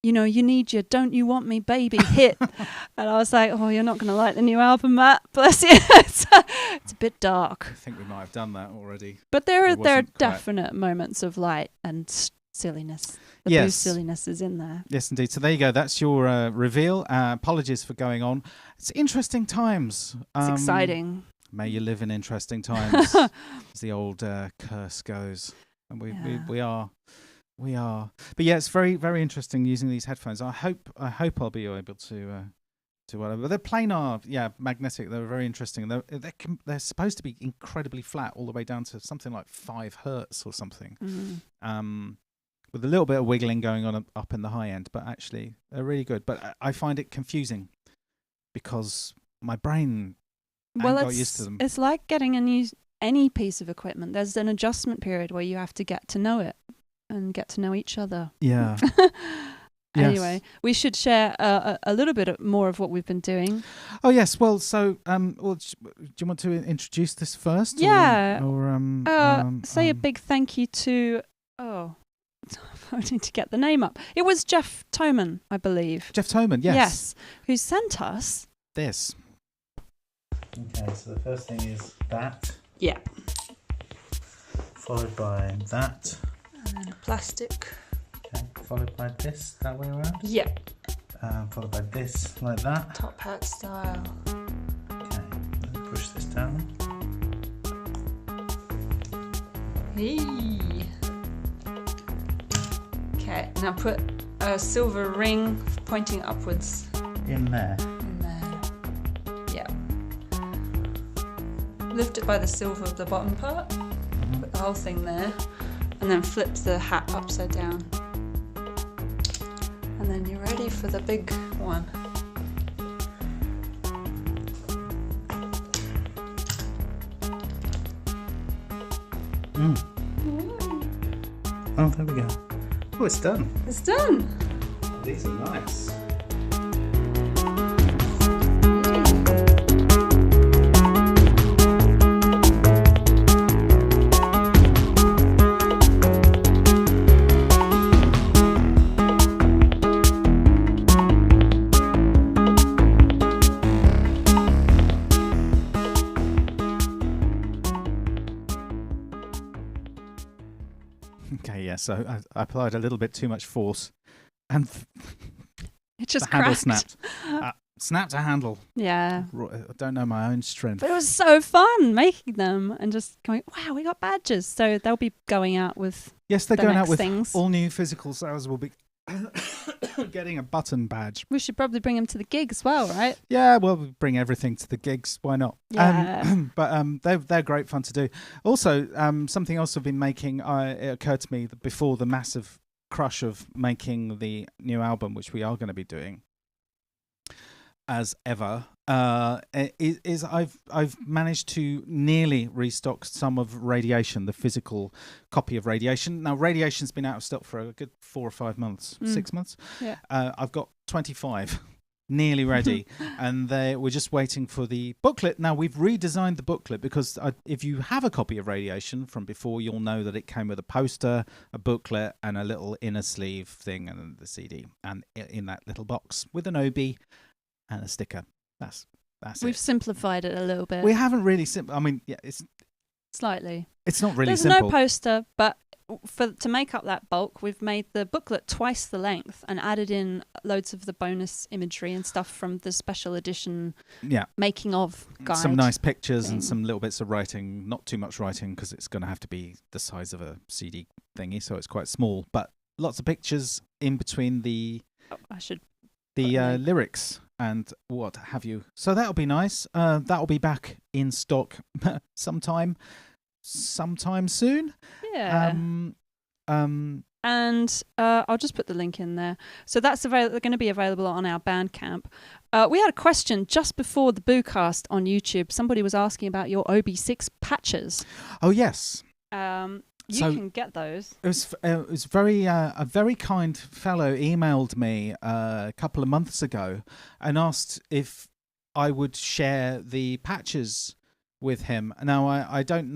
Speaker 1: you need your Don't You Want Me Baby hit," and I was like, "Oh, you're not going to like the new album, Matt. Bless you." It's a bit dark.
Speaker 2: I think we might have done that already.
Speaker 1: But there are definite moments of light and silliness. The Boo silliness is in there.
Speaker 2: Yes, indeed. So there you go. That's your reveal. Apologies for going on. It's interesting times.
Speaker 1: It's exciting.
Speaker 2: May you live in interesting times, as the old curse goes. And we are. But yeah, it's very, very interesting using these headphones. I hope I'll be able to whatever. They're planar, magnetic. They're very interesting. They're supposed to be incredibly flat, all the way down to something like 5 hertz or something. With a little bit of wiggling going on up in the high end, but actually they're really good. But I find it confusing because my brain got used to them.
Speaker 1: It's like getting any piece of equipment. There's an adjustment period where you have to get to know it and get to know each other.
Speaker 2: Yeah.
Speaker 1: Anyway, we should share a little bit more of what we've been doing.
Speaker 2: Oh yes. Well, so do you want to introduce this first?
Speaker 1: Yeah.
Speaker 2: Or
Speaker 1: say a big thank you to. Oh. I need to get the name up. It was Jeff Toman, I believe.
Speaker 2: Jeff Toman, yes.
Speaker 1: Yes, who sent us
Speaker 2: this. Okay, so the first thing is that.
Speaker 1: Yeah.
Speaker 2: Followed by that.
Speaker 1: And then a plastic.
Speaker 2: Okay, followed by this, that way around?
Speaker 1: Yeah.
Speaker 2: Followed by this, like that.
Speaker 1: Top hat style.
Speaker 2: Okay, let me push this down.
Speaker 1: Hey. Okay, now put a silver ring pointing upwards
Speaker 2: In there.
Speaker 1: in there. Yeah. Lift it by the silver of the bottom part. Put the whole thing there. And then flip the hat upside down. And then you're ready for the big one.
Speaker 2: Oh, there we go. Oh, it's done.
Speaker 1: It's done.
Speaker 2: These are nice. Okay, yeah, so I applied a little bit too much force and
Speaker 1: It just
Speaker 2: the handle
Speaker 1: cracked.
Speaker 2: snapped. Snapped a handle.
Speaker 1: Yeah.
Speaker 2: I don't know my own strength.
Speaker 1: But it was so fun making them and just going, wow, we got badges. So they'll be going out with
Speaker 2: Yes, they're
Speaker 1: the
Speaker 2: going out
Speaker 1: next
Speaker 2: with
Speaker 1: things.
Speaker 2: all new physical sales. Will be getting a button badge.
Speaker 1: We should probably bring them to the gig as well, right?
Speaker 2: Yeah, well, we bring everything to the gigs. Why not?
Speaker 1: Yeah.
Speaker 2: But they're great fun to do. Also, something else I've been making. It occurred to me that before the massive crush of making the new album, which we are going to be doing, as ever, is I've managed to nearly restock some of Radiation, the physical copy of Radiation. Now, Radiation's been out of stock for a good 4 or 5 months, 6 months.
Speaker 1: Yeah.
Speaker 2: I've got 25 nearly ready, and we're just waiting for the booklet. Now, we've redesigned the booklet because if you have a copy of Radiation from before, you'll know that it came with a poster, a booklet, and a little inner sleeve thing, and then the CD, and in that little box with an OB and a sticker. That's
Speaker 1: We've
Speaker 2: it.
Speaker 1: simplified it a little bit.
Speaker 2: We haven't really I mean, yeah,
Speaker 1: Slightly.
Speaker 2: it's not really
Speaker 1: There's
Speaker 2: simple.
Speaker 1: no poster, but to make up that bulk, we've made the booklet twice the length and added in loads of the bonus imagery and stuff from the special edition
Speaker 2: Yeah,
Speaker 1: making of guide.
Speaker 2: some nice pictures and
Speaker 1: thing.
Speaker 2: some little bits of writing. Not too much writing because it's going to have to be the size of a CD thingy, so it's quite small. But lots of pictures in between the
Speaker 1: Oh, I should put a link.
Speaker 2: lyrics and what have you. So that'll be nice. That'll be back in stock sometime soon.
Speaker 1: Yeah. And I'll just put the link in there. So that's going to be available on our Bandcamp. We had a question just before the BOOcast on YouTube. Somebody was asking about your OB6 patches.
Speaker 2: Oh yes.
Speaker 1: You
Speaker 2: So-
Speaker 1: can get those.
Speaker 2: It was very a very kind fellow emailed me a couple of months ago and asked if I would share the patches with him. Now I didn't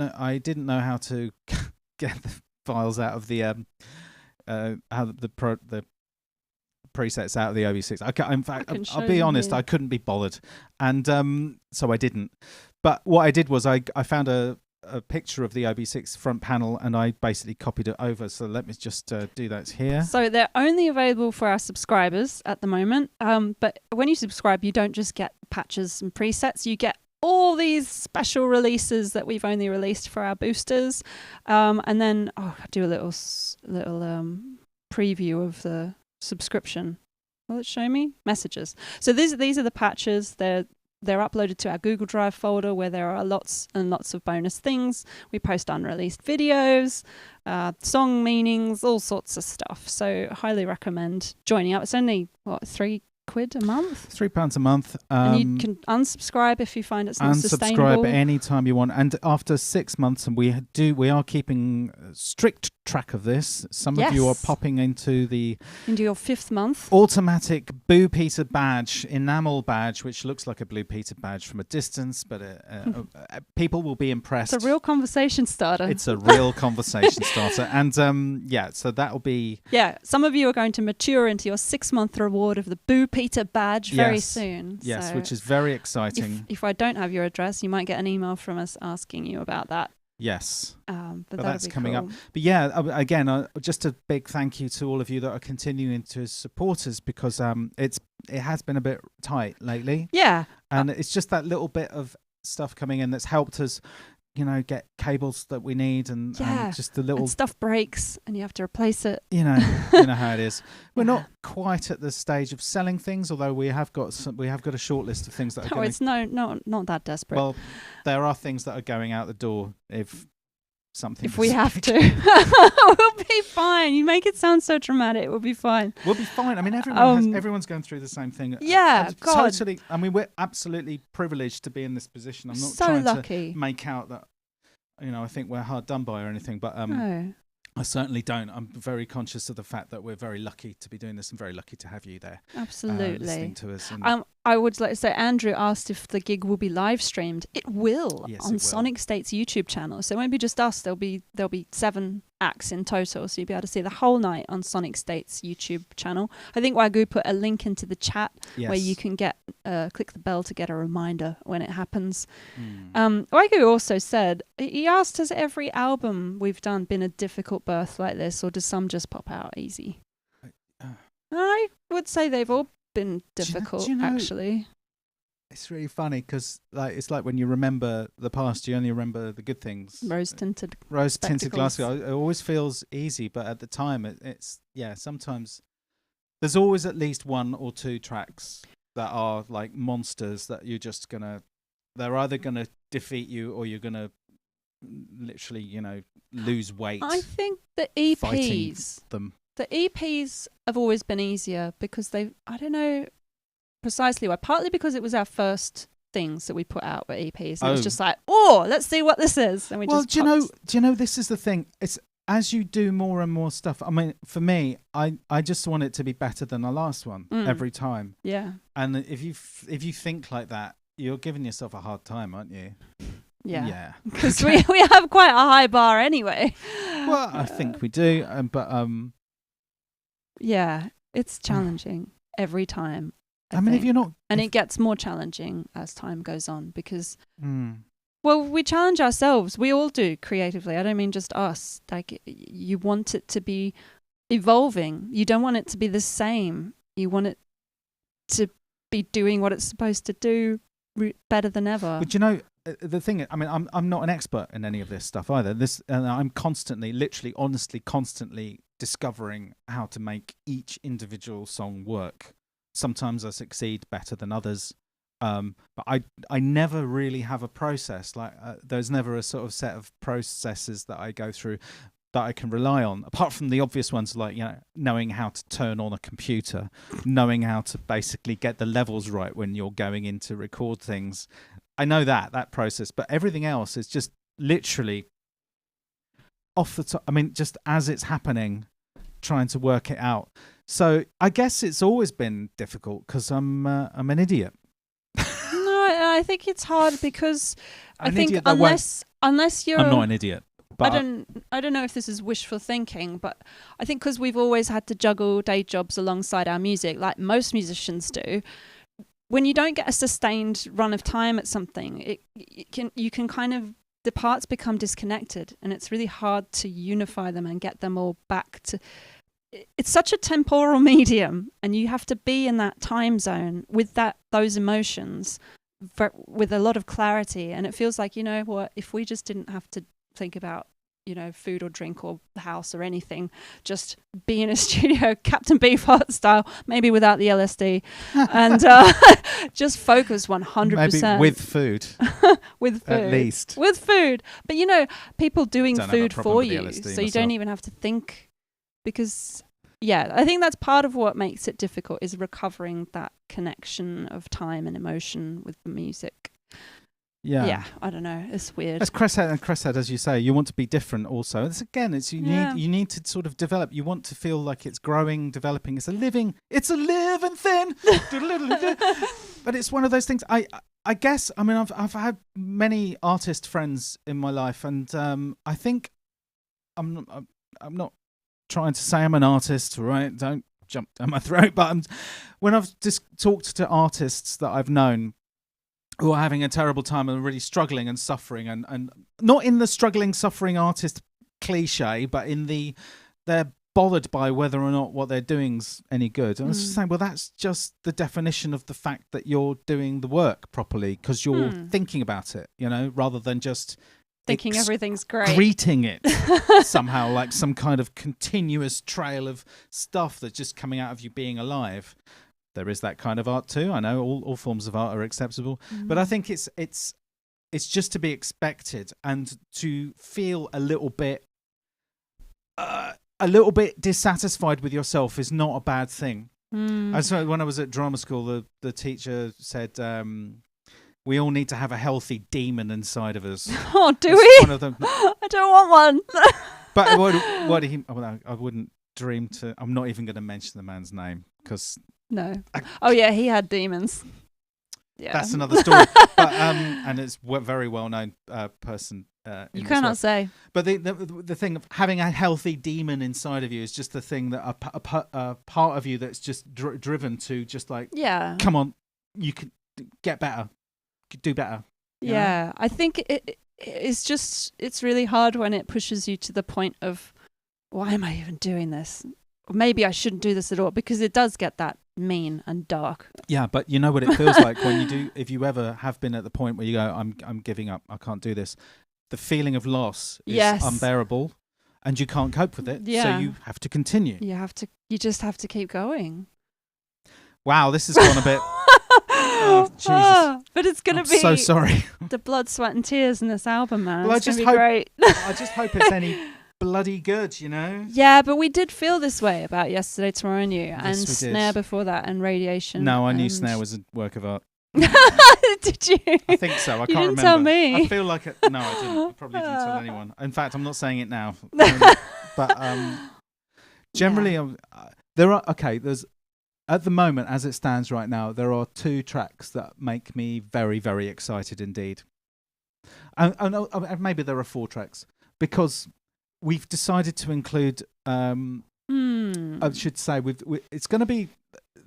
Speaker 2: know how to get the files out of the the presets out of the OB6. In fact,
Speaker 1: can show
Speaker 2: I'll be
Speaker 1: you
Speaker 2: honest,
Speaker 1: here.
Speaker 2: I couldn't be bothered, and so I didn't. But what I did was I found a picture of the OB6 front panel and I basically copied it over. So let me just do that here.
Speaker 1: So they're only available for our subscribers at the moment. But when you subscribe, you don't just get patches and presets. You get all these special releases that we've only released for our boosters. And then I'll do a little preview of the subscription. Will it show me? Messages. So these are the patches. They're uploaded to our Google Drive folder where there are lots and lots of bonus things. We post unreleased videos, song meanings, all sorts of stuff. So highly recommend joining up. It's only, £3 a month?
Speaker 2: £3 a month.
Speaker 1: And you can unsubscribe if you find it's not sustainable.
Speaker 2: Unsubscribe anytime you want. And after 6 months, and we are keeping strict track of this. Some of you are
Speaker 1: Yes.
Speaker 2: popping into the
Speaker 1: Into your 5th month.
Speaker 2: automatic Boo Peter badge, enamel badge, which looks like a Blue Peter badge from a distance, but people will be impressed.
Speaker 1: It's a real conversation starter.
Speaker 2: It's a real conversation starter. And so that'll be...
Speaker 1: Yeah, some of you are going to mature into your 6-month reward of the Boo Peter badge very
Speaker 2: Yes.
Speaker 1: soon.
Speaker 2: Yes,
Speaker 1: So
Speaker 2: which is very exciting.
Speaker 1: if I don't have your address, you might get an email from us asking you about that.
Speaker 2: Yes.
Speaker 1: But
Speaker 2: But
Speaker 1: that'll
Speaker 2: that's
Speaker 1: be
Speaker 2: coming up.
Speaker 1: cool.
Speaker 2: But yeah, again, just a big thank you to all of you that are continuing to support us because it has been a bit tight lately.
Speaker 1: Yeah.
Speaker 2: And it's just that little bit of stuff coming in that's helped us get cables that we need and just the little
Speaker 1: and stuff breaks and you have to replace it.
Speaker 2: you know how it is. We're not quite at the stage of selling things, although we have got a short list of things that are
Speaker 1: No,
Speaker 2: going.
Speaker 1: it's not that desperate.
Speaker 2: Well, there are things that are going out the door if something.
Speaker 1: If we have to, we'll be fine. You make it sound so dramatic. We'll be fine.
Speaker 2: We'll be fine. I mean, everyone's going through the same thing.
Speaker 1: Yeah, God.
Speaker 2: Totally. I mean, we're absolutely privileged to be in this position. I'm not
Speaker 1: So
Speaker 2: trying
Speaker 1: lucky.
Speaker 2: to make out that I think we're hard done by or anything, but
Speaker 1: No.
Speaker 2: I certainly don't. I'm very conscious of the fact that we're very lucky to be doing this and very lucky to have you there.
Speaker 1: Absolutely.
Speaker 2: Listening to us. And
Speaker 1: I would like to say, Andrew asked if the gig will be live streamed. It will
Speaker 2: Yes,
Speaker 1: on
Speaker 2: it will.
Speaker 1: Sonic State's YouTube channel. So it won't be just us. There'll be 7 acts in total. So you'll be able to see the whole night on Sonic State's YouTube channel. I think Wagyu put a link into the chat where you can click the bell to get a reminder when it happens. Wagyu also said, he asked, has every album we've done been a difficult birth like this, or does some just pop out easy? I would say they've all been difficult, actually.
Speaker 2: It's really funny because it's like when you remember the past, you only remember the good things.
Speaker 1: Rose-tinted
Speaker 2: glasses. It always feels easy, but at the time, it's sometimes there's always at least 1 or 2 tracks that are like monsters that you're just they're either gonna defeat you or you're gonna literally, lose weight.
Speaker 1: I think the
Speaker 2: fighting
Speaker 1: EPs,
Speaker 2: them.
Speaker 1: the EPs have always been easier because I don't know precisely why. Partly because it was our first things that we put out were EPs, and it was just like, let's see what this is. And we just
Speaker 2: do you know this is the thing. It's as you do more and more stuff. I mean, for me, I just want it to be better than the last one every time.
Speaker 1: Yeah.
Speaker 2: And if you think like that, you're giving yourself a hard time, aren't you?
Speaker 1: Yeah. Because we have quite a high bar anyway.
Speaker 2: Well, I think we do, but
Speaker 1: yeah, it's challenging every time.
Speaker 2: I mean, if you're not,
Speaker 1: and it gets more challenging as time goes on because, well, we challenge ourselves. We all do creatively. I don't mean just us. Like, you want it to be evolving. You don't want it to be the same. You want it to be doing what it's supposed to do better than ever.
Speaker 2: But the thing, I mean, I'm not an expert in any of this stuff either. And I'm constantly, literally, honestly, constantly discovering how to make each individual song work. Sometimes I succeed better than others, but I never really have a process. Like there's never a sort of set of processes that I go through that I can rely on, apart from the obvious ones like knowing how to turn on a computer, knowing how to basically get the levels right when you're going in to record things. I know that process, but everything else is just literally off the top. I mean, just as it's happening, trying to work it out. So I guess it's always been difficult because I'm an idiot.
Speaker 1: No, I think it's hard because I think unless you're,
Speaker 2: I'm not an idiot. But
Speaker 1: I don't know if this is wishful thinking, but I think because we've always had to juggle day jobs alongside our music, like most musicians do. When you don't get a sustained run of time at something, you can kind of, the parts become disconnected, and it's really hard to unify them and get them all back to. It's such a temporal medium, and you have to be in that time zone with those emotions with a lot of clarity. And it feels like, what, if we just didn't have to think about food or drink or the house or anything, just be in a studio, Captain Beefheart style, maybe without the LSD, and just focus 100%.
Speaker 2: Maybe with food.
Speaker 1: With food.
Speaker 2: At least.
Speaker 1: With food. But people doing food for you,
Speaker 2: LSD
Speaker 1: so
Speaker 2: myself.
Speaker 1: you don't even have to think, because I think that's part of what makes it difficult, is recovering that connection of time and emotion with the music. Yeah, I don't know. It's weird.
Speaker 2: As Chris said, as you say, you want to be different also. You need to sort of develop. You want to feel like it's growing, developing. It's a living thing. But it's one of those things. I guess, I mean, I've had many artist friends in my life, and I think I'm not trying to say I'm an artist, right? Don't jump down my throat. But when I've just talked to artists that I've known who are having a terrible time and really struggling and suffering, and not in the struggling, suffering artist cliche, but in they're bothered by whether or not what they're doing's any good. And I was just saying, well, that's just the definition of the fact that you're doing the work properly, because you're thinking about it, rather than just
Speaker 1: Thinking everything's great.
Speaker 2: greeting it somehow, like some kind of continuous trail of stuff that's just coming out of you being alive. There is that kind of art too. I know all forms of art are acceptable, but I think it's just to be expected, and to feel a little bit dissatisfied with yourself is not a bad thing. I saw when I was at drama school, the teacher said, we all need to have a healthy demon inside of us.
Speaker 1: Oh, do
Speaker 2: That's
Speaker 1: we?
Speaker 2: one of them.
Speaker 1: I don't want one.
Speaker 2: But what he? Well, I wouldn't dream to. I'm not even going to mention the man's name because.
Speaker 1: No. Oh yeah, he had demons. Yeah.
Speaker 2: That's another story. But and it's a very well known person.
Speaker 1: You cannot say.
Speaker 2: But the thing of having a healthy demon inside of you is just the thing that a part of you that's just driven to just like, come on, you can get better, do better.
Speaker 1: Yeah, I think it's really hard when it pushes you to the point of, why am I even doing this? Or maybe I shouldn't do this at all, because it does get that mean and dark. Yeah,
Speaker 2: but you know what it feels like when you do. If you ever have been at the point where you go, I'm giving up, I can't do this. The feeling of loss is unbearable, and you can't cope with it. Yeah. So you have to continue.
Speaker 1: You just have to keep going.
Speaker 2: Wow, this has gone a bit. Oh, Jesus.
Speaker 1: But it's going to be
Speaker 2: so sorry.
Speaker 1: The blood, sweat and tears in this album, man.
Speaker 2: Well,
Speaker 1: it's going to be great.
Speaker 2: I just hope it's any bloody good, you know?
Speaker 1: Yeah, but we did feel this way about Yesterday, Tomorrow and You, and
Speaker 2: Snare
Speaker 1: before that, and Radiation.
Speaker 2: No, I knew Snare was a work of art.
Speaker 1: Did you?
Speaker 2: I think so. I can't remember.
Speaker 1: You didn't tell me.
Speaker 2: I feel like it. No, I didn't. I probably didn't tell anyone. In fact, I'm not saying it now. But generally, there's at the moment, as it stands right now, there are 2 tracks that make me very, very excited indeed. And maybe there are 4 tracks, because we've decided to include. I should say it's going to be.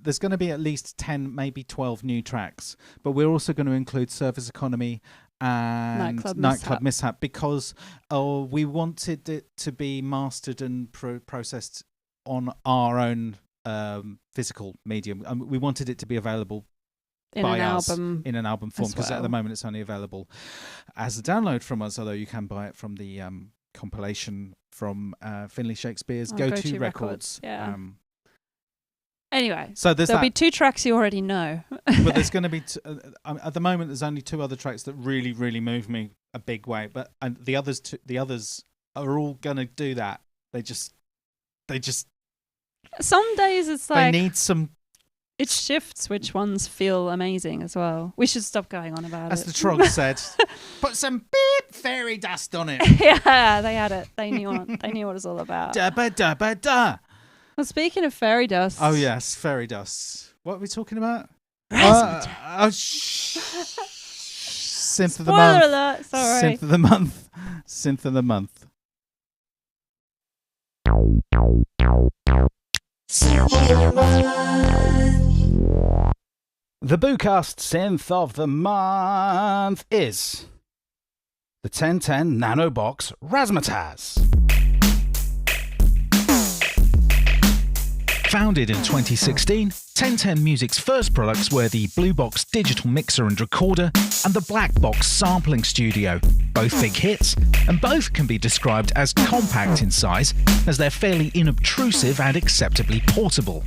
Speaker 2: There's going to be at least 10, maybe 12 new tracks, but we're also going to include Service Economy and Nightclub Mishap, because we wanted it to be mastered and processed on our own physical medium. We wanted it to be available in an album form, because at the moment it's only available as a download from us, although you can buy it from the compilation from Finlay Shakespeare's Go-To Records.
Speaker 1: Yeah. Anyway,
Speaker 2: so
Speaker 1: there'll be 2 tracks you already know.
Speaker 2: But there's going to be at the moment there's only 2 other tracks that really, really move me a big way. But the others are all going to do that. They just.
Speaker 1: Some days it's like
Speaker 2: they need some.
Speaker 1: It shifts which ones feel amazing as well. We should stop going on about
Speaker 2: As
Speaker 1: it.
Speaker 2: the Trog said, put some beep fairy dust on it.
Speaker 1: Yeah, they had it. They knew what it's all about.
Speaker 2: Dabba dabba da.
Speaker 1: Well, speaking of fairy dust.
Speaker 2: Oh yes, fairy dust. What are we talking about? Synth of the month.
Speaker 1: Spoiler alert, sorry.
Speaker 2: Synth of the month. Synth of the month. The BOOcast synth of the month is the 1010 nanobox Razzmatazz. Founded in 2016, 1010 Music's first products were the Blue Box digital mixer and recorder and the Black Box sampling studio, both big hits, and both can be described as compact in size, as they're fairly inobtrusive and acceptably portable.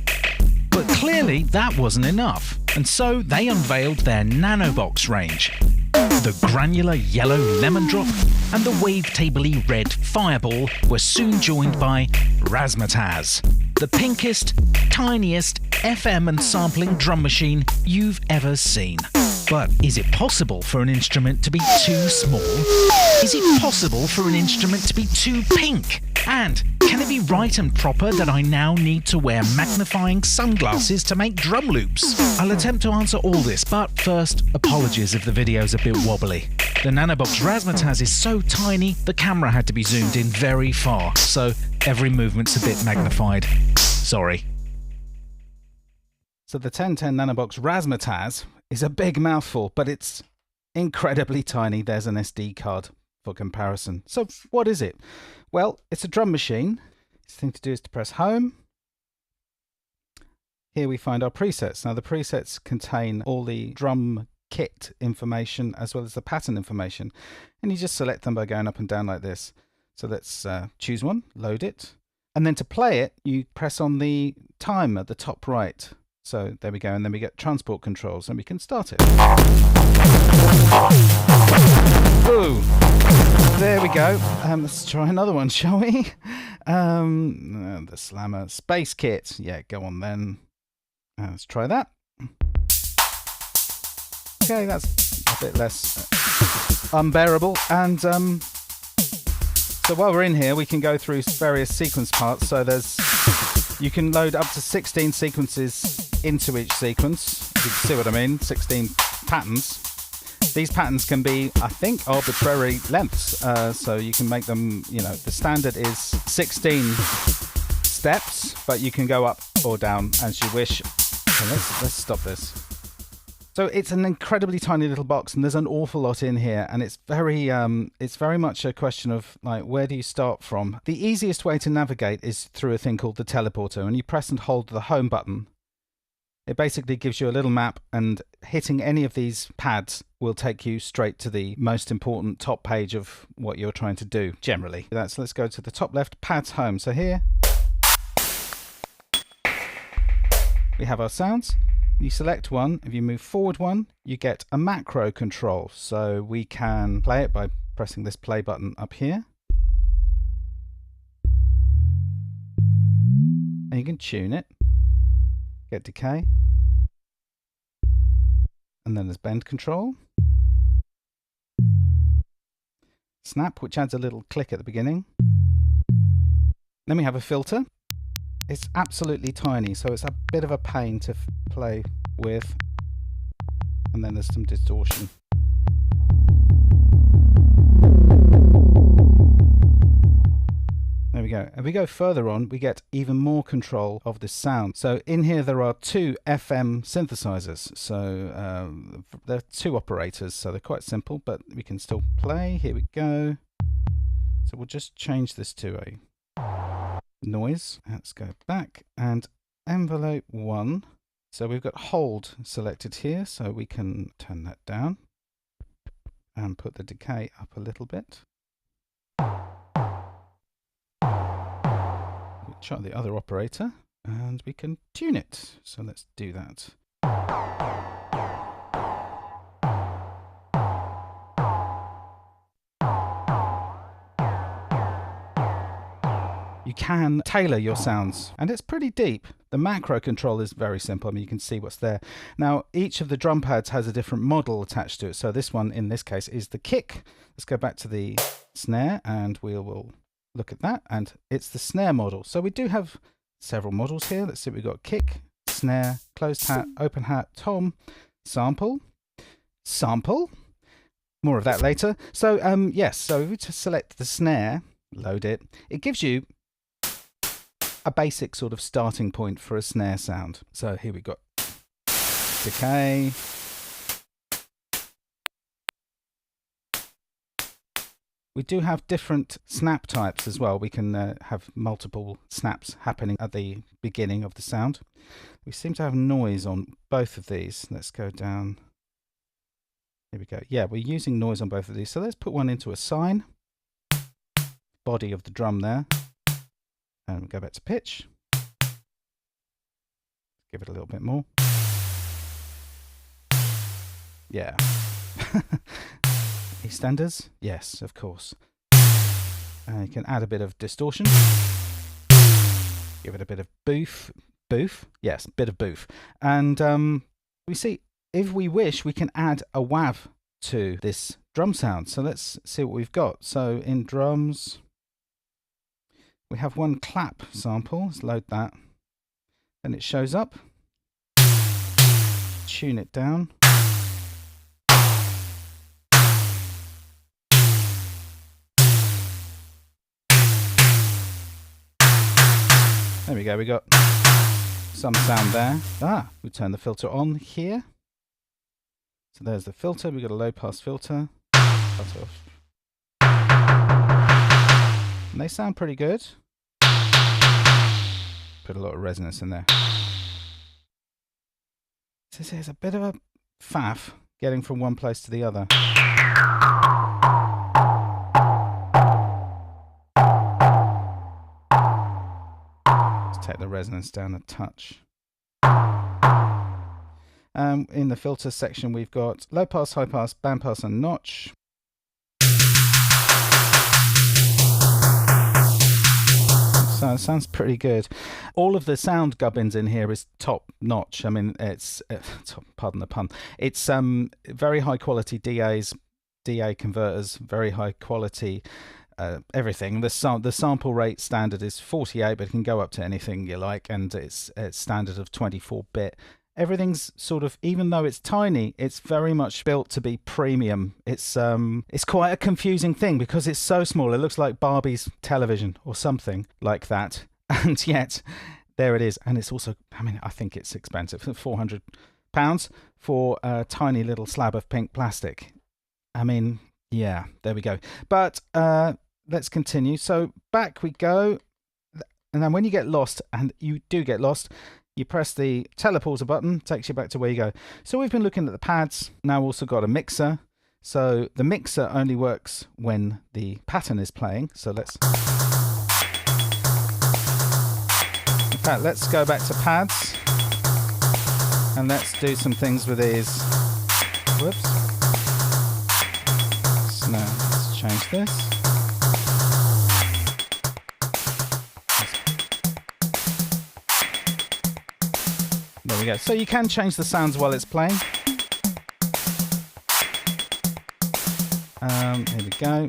Speaker 2: But clearly that wasn't enough, and so they unveiled their nanobox range. The granular yellow lemon drop and the wavetabley red fireball were soon joined by Razzmatazz, the pinkest, tiniest FM and sampling drum machine you've ever seen. But is it possible for an instrument to be too small? Is it possible for an instrument to be too pink? And can it be right and proper that I now need to wear magnifying sunglasses to make drum loops? I'll attempt to answer all this, but first, apologies if the video's a bit wobbly. The nanobox Razzmatazz is so tiny, the camera had to be zoomed in very far, so every movement's a bit magnified. Sorry. So the 1010 nanobox Razzmatazz is a big mouthful, but it's incredibly tiny. There's an SD card for comparison. So what is it? Well, it's a drum machine. The thing to do is to press home. Here we find our presets. Now the presets contain all the drum kit information as well as the pattern information. And you just select them by going up and down like this. So let's choose one, load it. And then to play it, you press on the time at the top right. So there we go, and then we get transport controls, and we can start it. Ooh, there we go. Let's try another one, shall we? The Slammer Space Kit. Yeah, go on then. Let's try that. Okay, that's a bit less unbearable. And so while we're in here, we can go through various sequence parts. So you can load up to 16 sequences into each sequence. You can see what I mean, 16 patterns. These patterns can be, I think, arbitrary lengths. So you can make them, the standard is 16 steps, but you can go up or down as you wish. So let's stop this. So it's an incredibly tiny little box, and there's an awful lot in here, and it's very much a question of like, where do you start from? The easiest way to navigate is through a thing called the teleporter, and you press and hold the home button. It basically gives you a little map, and hitting any of these pads will take you straight to the most important top page of what you're trying to do, generally. Let's go to the top left, pads home. So here we have our sounds. You select one. If you move forward one, you get a macro control. So we can play it by pressing this play button up here. And you can tune it. Get decay. And then there's bend control. Snap, which adds a little click at the beginning. Then we have a filter. It's absolutely tiny, so it's a bit of a pain to play with. And then there's some distortion. There we go. If we go further on, we get even more control of the sound. So in here there are 2 FM synthesizers. So there are 2 operators, so they're quite simple, but we can still play. Here we go. So we'll just change this to a noise. Let's go back and envelope 1. So we've got hold selected here, so we can turn that down and put the decay up a little bit. We'll try the other operator and we can tune it. So let's do that. You can tailor your sounds, and it's pretty deep. The macro control is very simple. I mean, you can see what's there. Now, each of the drum pads has a different model attached to it. So this one, in this case, is the kick. Let's go back to the snare, and we will look at that. And it's the snare model. So we do have several models here. Let's see, we've got kick, snare, closed hat, open hat, tom, sample. More of that later. So, yes, so if we just select the snare, load it, it gives you a basic sort of starting point for a snare sound. So here we got decay. We do have different snap types as well. We can have multiple snaps happening at the beginning of the sound. We seem to have noise on both of these. Let's go down. Here we go. Yeah, we're using noise on both of these. So let's put one into a sine. Body of the drum there. And we'll go back to pitch. Give it a little bit more. Yeah. EastEnders? Yes, of course. You can add a bit of distortion. Give it a bit of boof. Boof? Yes, bit of boof. And we see, if we wish, we can add a wav to this drum sound. So let's see what we've got. So in drums, we have one clap sample. Let's load that. Then it shows up. Tune it down. There we go. We got some sound there. We turn the filter on here. So there's the filter. We've got a low pass filter. Cut off. And they sound pretty good. Put a lot of resonance in there. So there's a bit of a faff getting from one place to the other. Let's take the resonance down a touch. In the filter section, we've got low pass, high pass, band pass, and notch. So it sounds pretty good. All of the sound gubbins in here is top notch. I mean, it's pardon the pun. It's very high quality DAs, DA converters, very high quality everything. The sample rate standard is 48, but it can go up to anything you like, and it's standard of 24-bit. Everything's sort of, even though it's tiny, it's very much built to be premium. It's quite a confusing thing because it's so small. It looks like Barbie's television or something like that. And yet, there it is. And it's also, I mean, I think it's expensive. £400 for a tiny little slab of pink plastic. I mean, yeah, there we go. But let's continue. So back we go. And then when you get lost, and you do get lost, you press the teleporter button, takes you back to where you go. So we've been looking at the pads, now also got a mixer. So the mixer only works when the pattern is playing. So let's... In fact, let's go back to pads. And let's do some things with these. Whoops. So now let's change this. There we go. So you can change the sounds while it's playing. Here we go.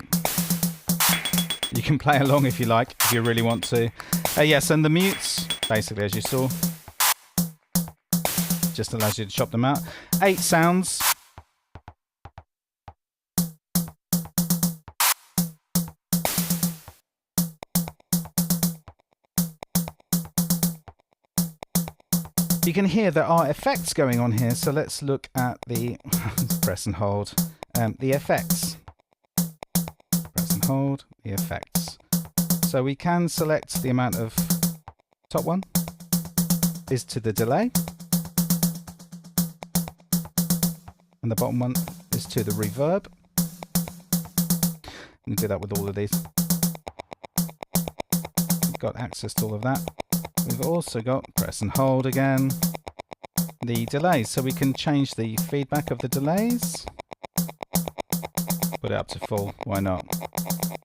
Speaker 2: You can play along if you like, if you really want to. Yes, and the mutes, basically, as you saw, just allows you to chop them out. 8 sounds. You can hear there are effects going on here, so let's look at the press and hold the effects. Press and hold the effects. So we can select the amount of top one is to the delay, and the bottom one is to the reverb. You can do that with all of these. You've got access to all of that. We've also got press and hold again, the delays, so we can change the feedback of the delays. Put it up to full, why not?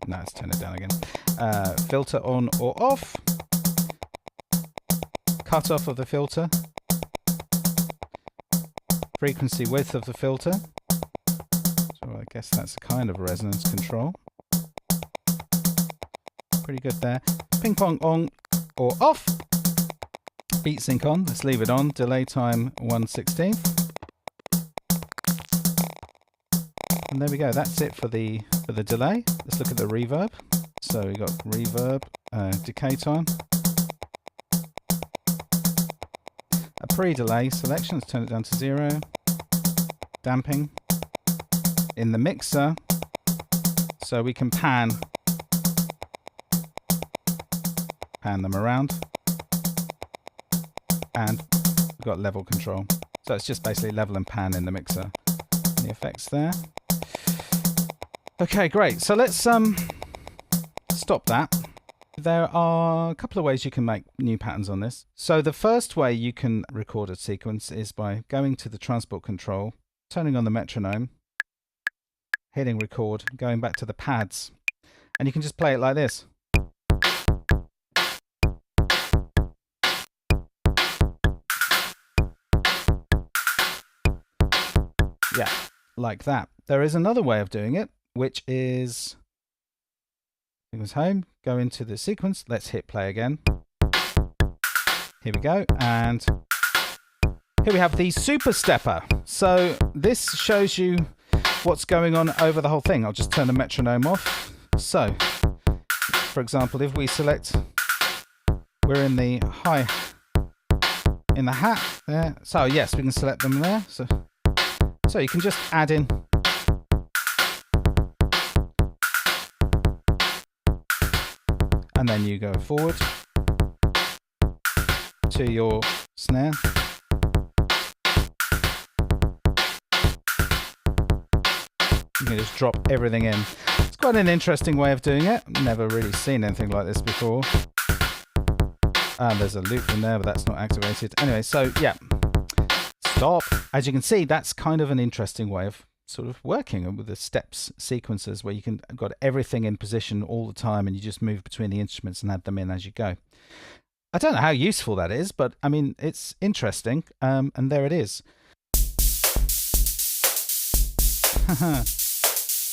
Speaker 2: No, let's turn it down again. Filter on or off. Cut off of the filter. Frequency width of the filter. So I guess that's kind of resonance control. Pretty good there. Ping pong on or off. Beat sync on, let's leave it on. Delay time 1/16. And there we go, that's it for the delay. Let's look at the reverb. So we got reverb, decay time. A pre-delay selection, let's turn it down to 0. Damping. In the mixer, so we can pan them around. And we've got level control. So it's just basically level and pan in the mixer. And the effects there. Okay, great. So let's stop that. There are a couple of ways you can make new patterns on this. So the first way you can record a sequence is by going to the transport control, turning on the metronome, hitting record, going back to the pads, and you can just play it like this. Yeah, like that. There is another way of doing it, which is sequence home, go into the sequence, let's hit play again. Here we go, and here we have the super stepper. So this shows you what's going on over the whole thing. I'll just turn the metronome off. So, for example, if we select, we're in the high, in the hat there. So yes, we can select them there. So you can just add in and then you go forward to your snare. can just drop everything in. It's quite an interesting way of doing it. Never really seen anything like this before. There's a loop in there, but that's not activated. Anyway, so yeah, stop. As you can see, that's kind of an interesting way of sort of working with the steps sequences where you can got everything in position all the time and you just move between the instruments and add them in as you go. I don't know how useful that is, but I mean, it's interesting. And there it is.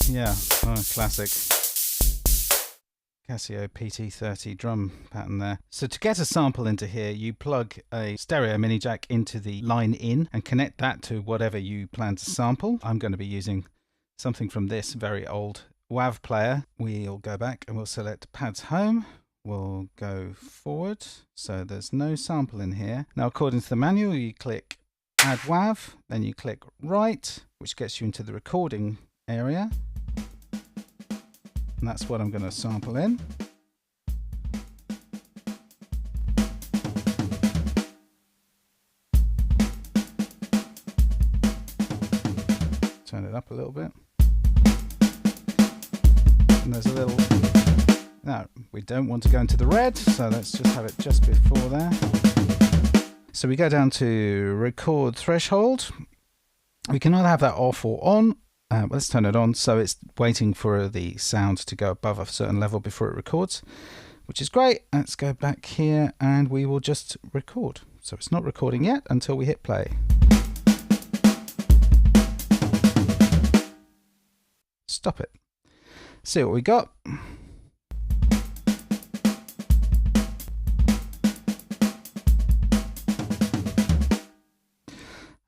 Speaker 2: Yeah, classic Casio PT30 drum pattern there. So to get a sample into here, you plug a stereo mini jack into the line in and connect that to whatever you plan to sample. I'm going to be using something from this very old WAV player. We'll go back and we'll select pads home. We'll go forward. So there's no sample in here. Now, according to the manual, you click add WAV, then you click write, which gets you into the recording area. And that's what I'm going to sample in. Turn it up a little bit. And there's a little... No, we don't want to go into the red, so let's just have it just before there. So we go down to record threshold. We can either have that off or on. Let's turn it on, so it's waiting for the sound to go above a certain level before it records, which is great. Let's go back here and we will just record. So it's not recording yet until we hit play. Stop it. See what we got.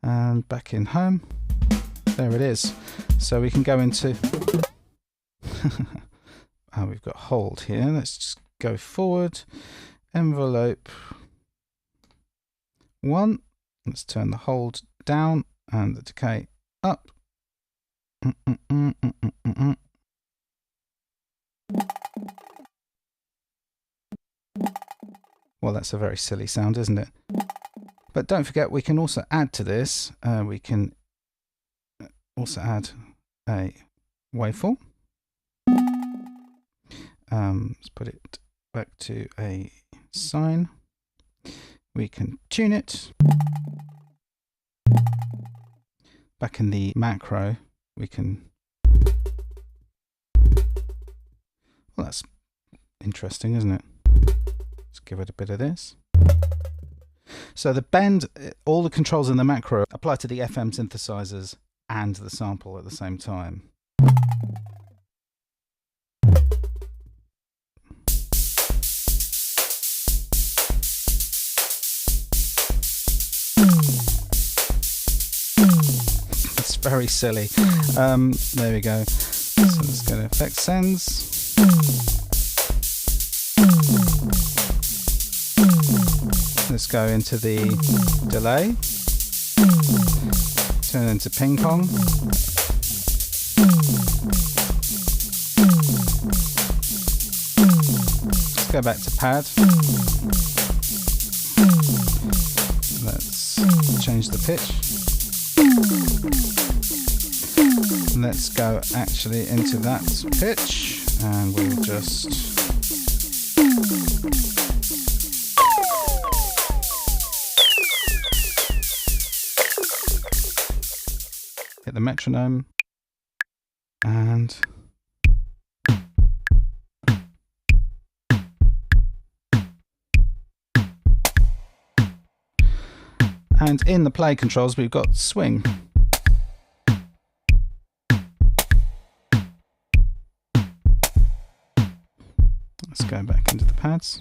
Speaker 2: And back in home. There it is. So we can go into... we've got hold here. Let's just go forward. Envelope 1. Let's turn the hold down and the decay up. Well, that's a very silly sound, isn't it? But don't forget, we can also add to this. We can also add a waveform. Let's put it back to a sine. We can tune it. Back in the macro, we can... Well, that's interesting, isn't it? Let's give it a bit of this. So the bend, all the controls in the macro apply to the FM synthesizers and the sample at the same time. It's very silly. There we go. So let's go to effect sends. Let's go into the delay. Turn into ping pong. Let's go back to pad. Let's change the pitch. Let's go actually into that pitch, and we'll just... hit the metronome, and in the play controls we've got swing. Let's go back into the pads.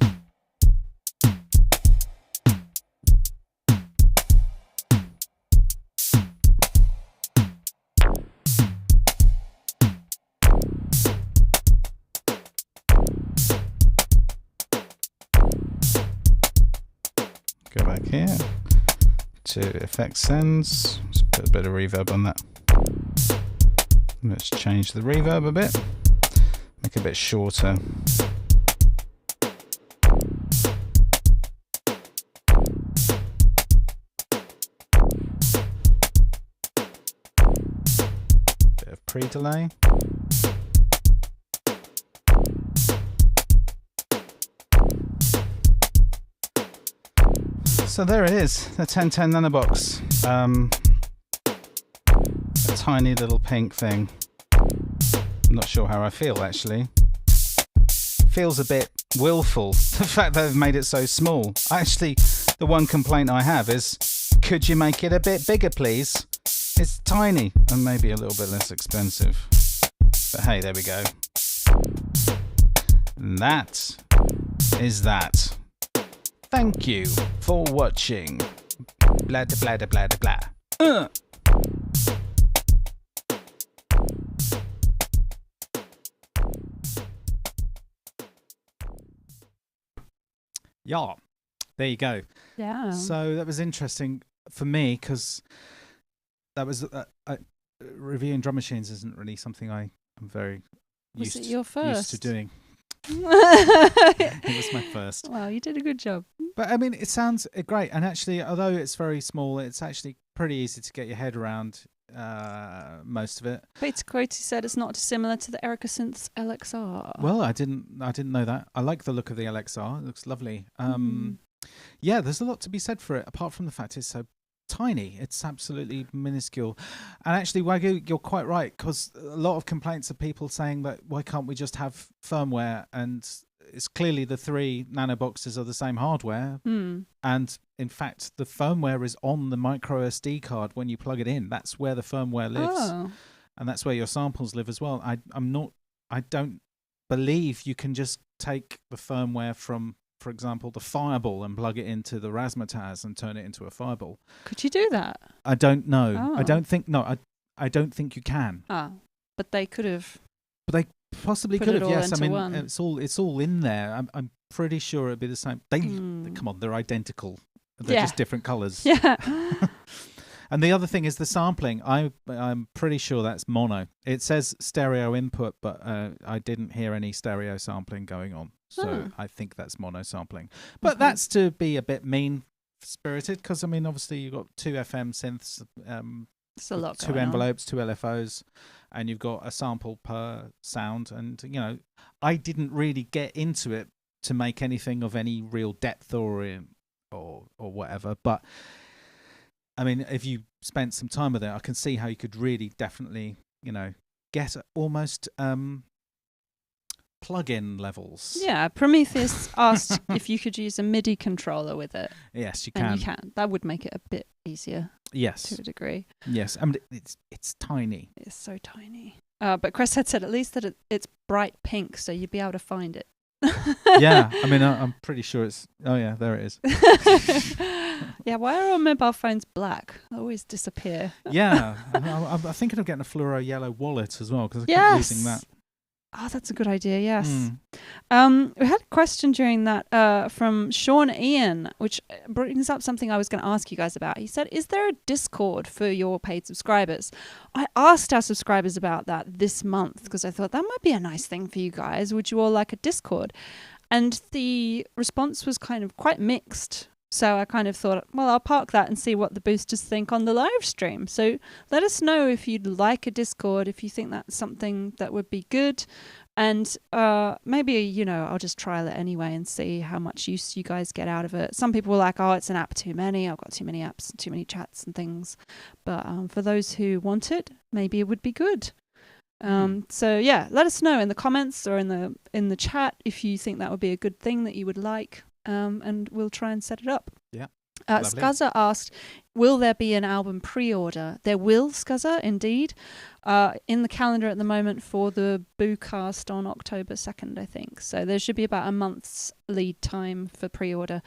Speaker 2: Go back here to effect sends. Just put a bit of reverb on that. Let's change the reverb a bit, make it a bit shorter. Bit of pre-delay. So there it is, the 1010 nanobox. A tiny little pink thing. I'm not sure how I feel actually. Feels a bit willful, the fact that they've made it so small. Actually, the one complaint I have is, could you make it a bit bigger please? It's tiny and maybe a little bit less expensive. But hey, there we go. And that is that. Thank you for watching. Blah blah blah blah blah. Yeah, there you go.
Speaker 1: Yeah.
Speaker 2: So that was interesting for me because that was reviewing drum machines isn't really something I'm very
Speaker 1: Was it
Speaker 2: used
Speaker 1: your first?
Speaker 2: used to doing. It was my first.
Speaker 1: Wow, you did a good job.
Speaker 2: But I mean, it sounds great, and actually, although it's very small, it's actually pretty easy to get your head around most of it.
Speaker 1: Peter Quoty said it's not dissimilar to the Erica Synths LXR.
Speaker 2: Well, I didn't know that. I like the look of the LXR. It looks lovely. Yeah, there's a lot to be said for it, apart from the fact it's so tiny. It's absolutely minuscule. And actually, Wagyu, you're quite right, because a lot of complaints are people saying that why can't we just have firmware? And it's clearly the 3 nanoboxes are the same hardware. And in fact, the firmware is on the micro SD card when you plug it in. That's where the firmware lives. And that's where your samples live as well. I don't believe you can just take the firmware from, for example, the Fireball and plug it into the Razzmatazz and turn it into a Fireball.
Speaker 1: Could you do that?
Speaker 2: I don't know. I don't think you can.
Speaker 1: But they could have.
Speaker 2: But they possibly
Speaker 1: Put
Speaker 2: could
Speaker 1: it
Speaker 2: have.
Speaker 1: all
Speaker 2: Yes, I
Speaker 1: into
Speaker 2: mean
Speaker 1: one.
Speaker 2: it's all in there. I'm pretty sure it'd be the same. Come on, they're identical. They're just different colours.
Speaker 1: Yeah.
Speaker 2: And the other thing is the sampling. I'm pretty sure that's mono. It says stereo input, but I didn't hear any stereo sampling going on. So I think that's mono sampling. But that's to be a bit mean-spirited, because, I mean, obviously you've got 2 FM synths,
Speaker 1: It's a lot
Speaker 2: 2
Speaker 1: going on.
Speaker 2: envelopes, 2 LFOs, and you've got a sample per sound. And, you know, I didn't really get into it to make anything of any real depth or whatever. But, I mean, if you spent some time with it, I can see how you could really definitely, you know, get almost plug-in levels.
Speaker 1: Yeah, Prometheus asked if you could use a MIDI controller with it.
Speaker 2: Yes, you can.
Speaker 1: And you can. That would make it a bit easier.
Speaker 2: Yes.
Speaker 1: To a degree.
Speaker 2: Yes, I mean, it's tiny.
Speaker 1: It's so tiny. But Chris had said at least that it's bright pink, so you'd be able to find it.
Speaker 2: Yeah, I mean, I'm pretty sure it's... Oh, yeah, there it is.
Speaker 1: Yeah, why are our mobile phones black? They always disappear.
Speaker 2: Yeah, I'm thinking of getting a fluoro yellow wallet as well, because I keep using that.
Speaker 1: Oh, that's a good idea, yes. We had a question during that from Sean Ian, which brings up something I was going to ask you guys about. He said, is there a Discord for your paid subscribers? I asked our subscribers about that this month because I thought that might be a nice thing for you guys. Would you all like a Discord? And the response was kind of quite mixed. So I kind of thought, well, I'll park that and see what the boosters think on the live stream. So let us know if you'd like a Discord, if you think that's something that would be good. And maybe, you know, I'll just trial it anyway and see how much use you guys get out of it. Some people were like, oh, it's an app too many. I've got too many apps, too many chats and things. But for those who want it, maybe it would be good. So yeah, let us know in the comments or in the chat if you think that would be a good thing that you would like. And we'll try and set it up.
Speaker 2: Yeah.
Speaker 1: Scuzza asked, will there be an album pre-order? There will, Scuzza, indeed. In the calendar at the moment for the BOOcast on October 2nd, I think. So there should be about a month's lead time for pre-order.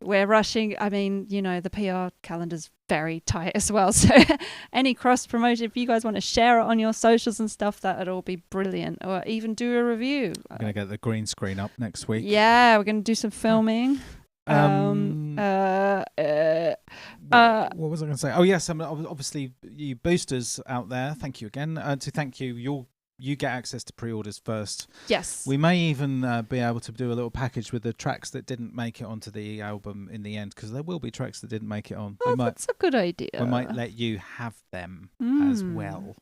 Speaker 1: We're rushing. I mean, you know, the PR calendar's very tight as well. So any cross-promotion, if you guys want to share it on your socials and stuff, that would all be brilliant. Or even do a review.
Speaker 2: I'm going to get the green screen up next week.
Speaker 1: Yeah, we're going to do some filming.
Speaker 2: What was I going to say? Oh yes, obviously you boosters out there. Thank you again. To thank you, you get access to pre-orders first.
Speaker 1: Yes.
Speaker 2: We may even be able to do a little package with the tracks that didn't make it onto the album in the end, because there will be tracks that didn't make it on.
Speaker 1: Oh, that's a good idea.
Speaker 2: We might let you have them as well.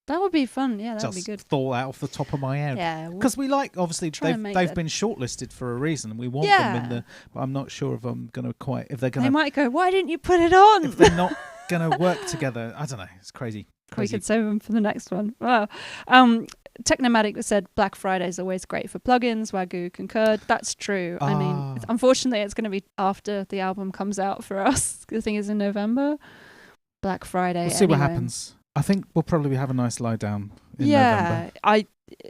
Speaker 1: That would be fun. Yeah, that would be
Speaker 2: Just
Speaker 1: good.
Speaker 2: thought out off the top of my head.
Speaker 1: Yeah.
Speaker 2: Because we like, obviously,
Speaker 1: Try and make
Speaker 2: they've
Speaker 1: that.
Speaker 2: been shortlisted for a reason, and we want them in
Speaker 1: Yeah.
Speaker 2: the. But I'm not sure if I'm going to if they're
Speaker 1: They
Speaker 2: going to,
Speaker 1: might go, why didn't you put it on?
Speaker 2: if they're not going to work together. I don't know. It's crazy.
Speaker 1: We could save them for the next one. Wow. Technomatic said Black Friday is always great for plugins. Wagyu concurred. That's true. I mean, unfortunately, it's going to be after the album comes out for us. The thing is in November. Black Friday.
Speaker 2: We'll see what happens. I think we'll probably have a nice lie down in
Speaker 1: yeah,
Speaker 2: November.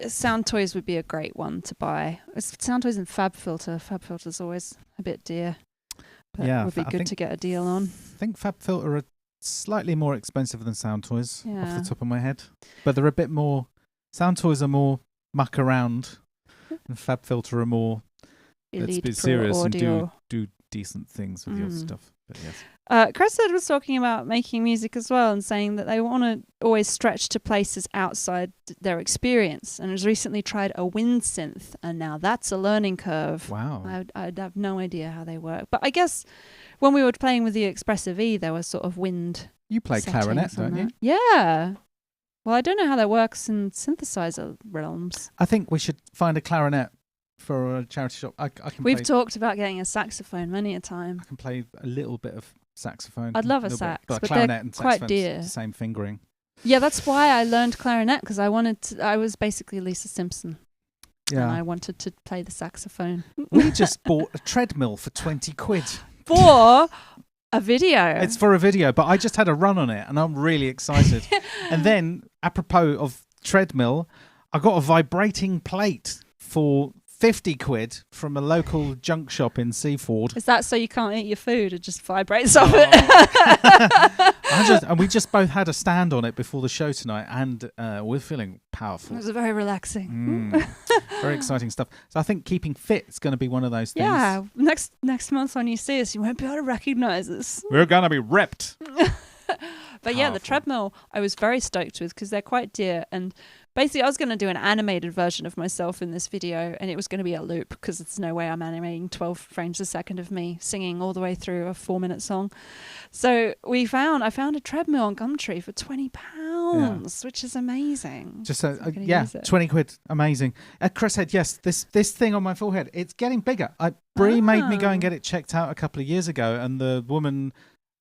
Speaker 1: Sound Toys would be a great one to buy. Sound Toys and Fab Filter. Fab Filter's always a bit dear. But
Speaker 2: Yeah,
Speaker 1: it would be good to get a deal on.
Speaker 2: I think Fab Filter are slightly more expensive than Sound Toys off
Speaker 1: Yeah.
Speaker 2: the top of my head. But they're a bit more... Sound Toys are more muck around and Fab Filter are more... let's
Speaker 1: Elite
Speaker 2: be
Speaker 1: Pro
Speaker 2: serious and
Speaker 1: Audio.
Speaker 2: do decent things with your stuff. But yes.
Speaker 1: Cresshead was talking about making music as well and saying that they want to always stretch to places outside their experience and has recently tried a wind synth and now that's a learning curve.
Speaker 2: Wow.
Speaker 1: I'd have no idea how they work. But I guess when we were playing with the Expressive E, there was sort of wind.
Speaker 2: You play clarinet, don't you?
Speaker 1: Yeah. Well, I don't know how that works in synthesizer realms.
Speaker 2: I think we should find a clarinet for a charity shop. I can
Speaker 1: We've
Speaker 2: play,
Speaker 1: talked about getting a saxophone many a time.
Speaker 2: I can play a little bit of saxophone.
Speaker 1: I'd love a
Speaker 2: little bit.
Speaker 1: sax,
Speaker 2: But
Speaker 1: but
Speaker 2: clarinet
Speaker 1: they're
Speaker 2: and
Speaker 1: quite
Speaker 2: saxophone's
Speaker 1: dear.
Speaker 2: the same fingering.
Speaker 1: Yeah, that's why I learned clarinet because I was basically Lisa Simpson. And I
Speaker 2: Yeah.
Speaker 1: wanted to play the saxophone.
Speaker 2: We just bought a treadmill for 20 quid.
Speaker 1: For a video.
Speaker 2: It's for a video, but I just had a run on it and I'm really excited. And then, apropos of treadmill, I got a vibrating plate for 50 quid from a local junk shop in Seaford.
Speaker 1: Is that so you can't eat your food? It just vibrates off it.
Speaker 2: And we just both had a stand on it before the show tonight, and we're feeling
Speaker 1: It
Speaker 2: powerful.
Speaker 1: was very relaxing.
Speaker 2: Very exciting stuff. So I think keeping fit is going to be one of those things.
Speaker 1: Yeah, next month when you see us, you won't be able to recognise us.
Speaker 2: We're going to be ripped.
Speaker 1: But yeah, the
Speaker 2: Powerful.
Speaker 1: treadmill I was very stoked with because they're quite dear. And basically I was going to do an animated version of myself in this video and it was going to be a loop because there's no way I'm animating 12 frames a second of me singing all the way through a 4-minute song. So I found a treadmill on Gumtree for £20, which is amazing.
Speaker 2: Just
Speaker 1: I'm gonna
Speaker 2: yeah,
Speaker 1: use it.
Speaker 2: 20 quid. Amazing. Chris said, yes, this thing on my forehead, it's getting bigger. Brie made me go and get it checked out a couple of years ago and the woman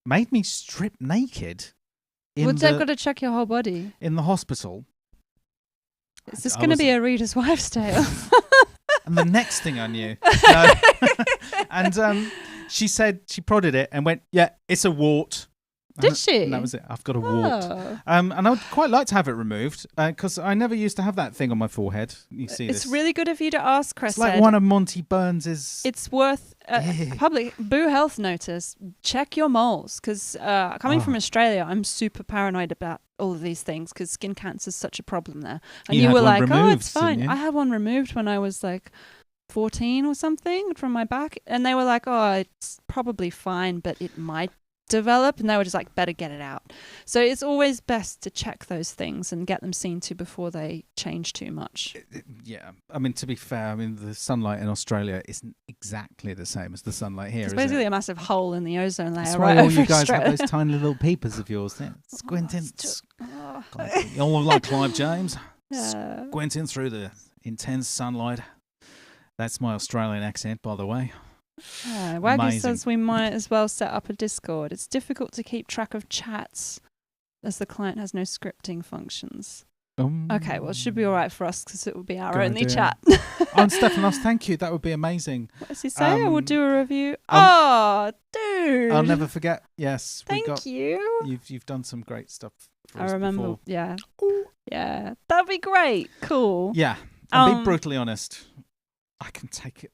Speaker 2: made me strip naked
Speaker 1: Well, they've got to check your whole body.
Speaker 2: in the hospital.
Speaker 1: Is this going to be a Reader's Wives' Tale?
Speaker 2: And the next thing I knew, no. And she said, she prodded it and went, yeah, it's a wart.
Speaker 1: Did she?
Speaker 2: And that was it. I've got a wart.
Speaker 1: Oh.
Speaker 2: And I'd quite like to have it removed because I never used to have that thing on my forehead. You see
Speaker 1: It's
Speaker 2: this.
Speaker 1: really good of you to ask, Chris.
Speaker 2: It's like one of Monty Burns's.
Speaker 1: It's worth public Boo Health notice. Check your moles because coming from Australia, I'm super paranoid about all of these things because skin cancer is such a problem there. And you
Speaker 2: had
Speaker 1: were
Speaker 2: one
Speaker 1: like, "Oh,
Speaker 2: removed,
Speaker 1: it's fine."
Speaker 2: didn't you?
Speaker 1: I had one removed when I was like 14 or something from my back, and they were like, "Oh, it's probably fine, but it might develop," and they were just like, better get it out. So it's always best to check those things and get them seen to before they change too much.
Speaker 2: Yeah, I mean, to be fair, I mean, the sunlight in Australia isn't exactly the same as the sunlight here,
Speaker 1: It's
Speaker 2: is
Speaker 1: basically
Speaker 2: it?
Speaker 1: a massive hole in the ozone layer.
Speaker 2: That's
Speaker 1: right
Speaker 2: why all
Speaker 1: over
Speaker 2: you guys
Speaker 1: Australia.
Speaker 2: have those tiny little peepers of yours there. Squinting.
Speaker 1: Oh.
Speaker 2: You all look like Clive James.
Speaker 1: Yeah.
Speaker 2: Squinting through the intense sunlight. That's my Australian accent, by the way.
Speaker 1: Waggy
Speaker 2: Amazing.
Speaker 1: says we might as well set up a Discord. It's difficult to keep track of chats as the client has no scripting functions. Okay, well, it should be all right for us because it will be our
Speaker 2: Good
Speaker 1: only
Speaker 2: idea.
Speaker 1: chat.
Speaker 2: And Stephanos, thank you. That would be amazing.
Speaker 1: What does he say? We'll do a review. Dude.
Speaker 2: I'll never forget. Yes,
Speaker 1: Thank you.
Speaker 2: You've done some great stuff for
Speaker 1: I
Speaker 2: us
Speaker 1: remember.
Speaker 2: before.
Speaker 1: Yeah. Yeah. That'd be great. Cool.
Speaker 2: Yeah, and be brutally honest. I can take it.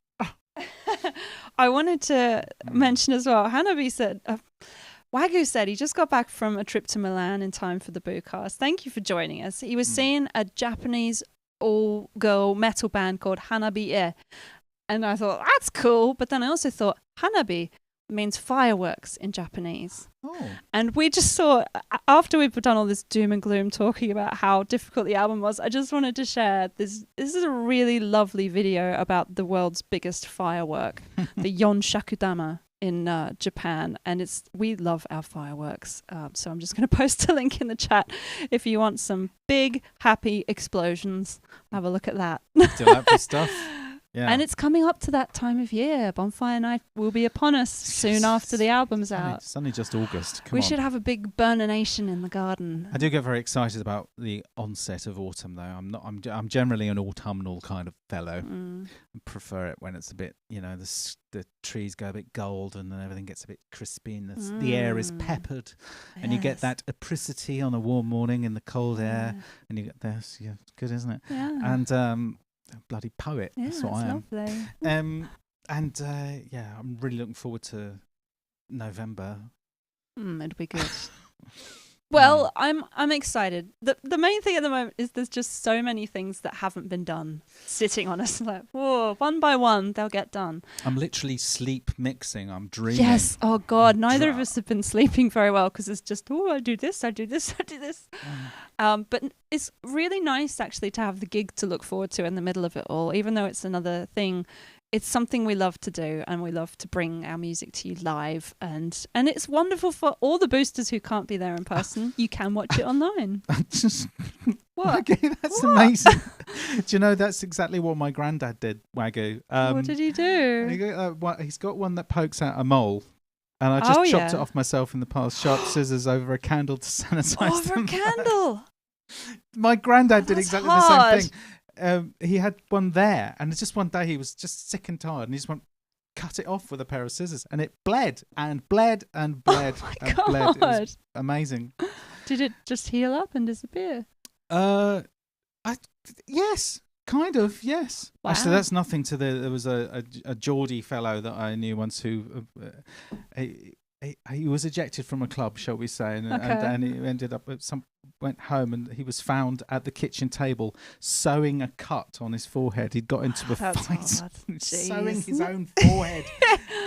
Speaker 1: I wanted to mention as well, Hanabi said, Wagyu said he just got back from a trip to Milan in time for the BOOcast. Thank you for joining us. He was seeing a Japanese all-girl metal band called Hanabi. And I thought, that's cool. But then I also thought, Hanabi means fireworks in Japanese.
Speaker 2: Oh.
Speaker 1: And we just saw, after we've done all this doom and gloom talking about how difficult the album was, I just wanted to share this. This is a really lovely video about the world's biggest firework, the Yon Shakudama in Japan, and we love our fireworks. So I'm just going to post a link in the chat if you want some big happy explosions. Have a look at that.
Speaker 2: Delightful stuff. Yeah.
Speaker 1: And it's coming up to that time of year. Bonfire night will be upon us soon after the album's out.
Speaker 2: It's only just August. Come
Speaker 1: We
Speaker 2: on.
Speaker 1: should have a big burnation in the garden.
Speaker 2: I do get very excited about the onset of autumn, though. I'm generally an autumnal kind of fellow. I prefer it when it's a bit, the trees go a bit golden and everything gets a bit crispy and the air is peppered, and you get that apricity on a warm morning in the cold air, and you get this. Yeah, it's good, isn't it?
Speaker 1: Yeah.
Speaker 2: And bloody poet.
Speaker 1: Yeah,
Speaker 2: that's what I am.
Speaker 1: Lovely.
Speaker 2: I'm really looking forward to November.
Speaker 1: It'll be good. Well, I'm excited. The main thing at the moment is there's just so many things that haven't been done sitting on us. Like, whoa, one by one they'll get done.
Speaker 2: I'm literally sleep mixing. I'm dreaming.
Speaker 1: Yes. Oh God, neither of us have been sleeping very well because it's just I do this, I do this, I do this. But it's really nice actually to have the gig to look forward to in the middle of it all, even though it's another thing. It's something we love to do, and we love to bring our music to you live, and it's wonderful for all the boosters who can't be there in person. You can watch it online. What?
Speaker 2: Okay, that's amazing. Do you know that's exactly what my granddad did, Wagyu?
Speaker 1: What did he do?
Speaker 2: He's got one that pokes out a mole, and I just chopped it off myself in the past. Sharp scissors over a candle to sanitize
Speaker 1: Over a candle.
Speaker 2: My granddad did exactly
Speaker 1: hard.
Speaker 2: the same thing. He had one there, and just one day he was just sick and tired, and he just went cut it off with a pair of scissors, and it bled and bled and bled and bled. It was amazing.
Speaker 1: Did it just heal up and disappear?
Speaker 2: Yes, kind of. Yes.
Speaker 1: Wow.
Speaker 2: Actually, that's nothing to there was a Geordie fellow that I knew once who he was ejected from a club, shall we say, and he ended up went home, and he was found at the kitchen table sewing a cut on his forehead. He'd got into a fight, sewing his own forehead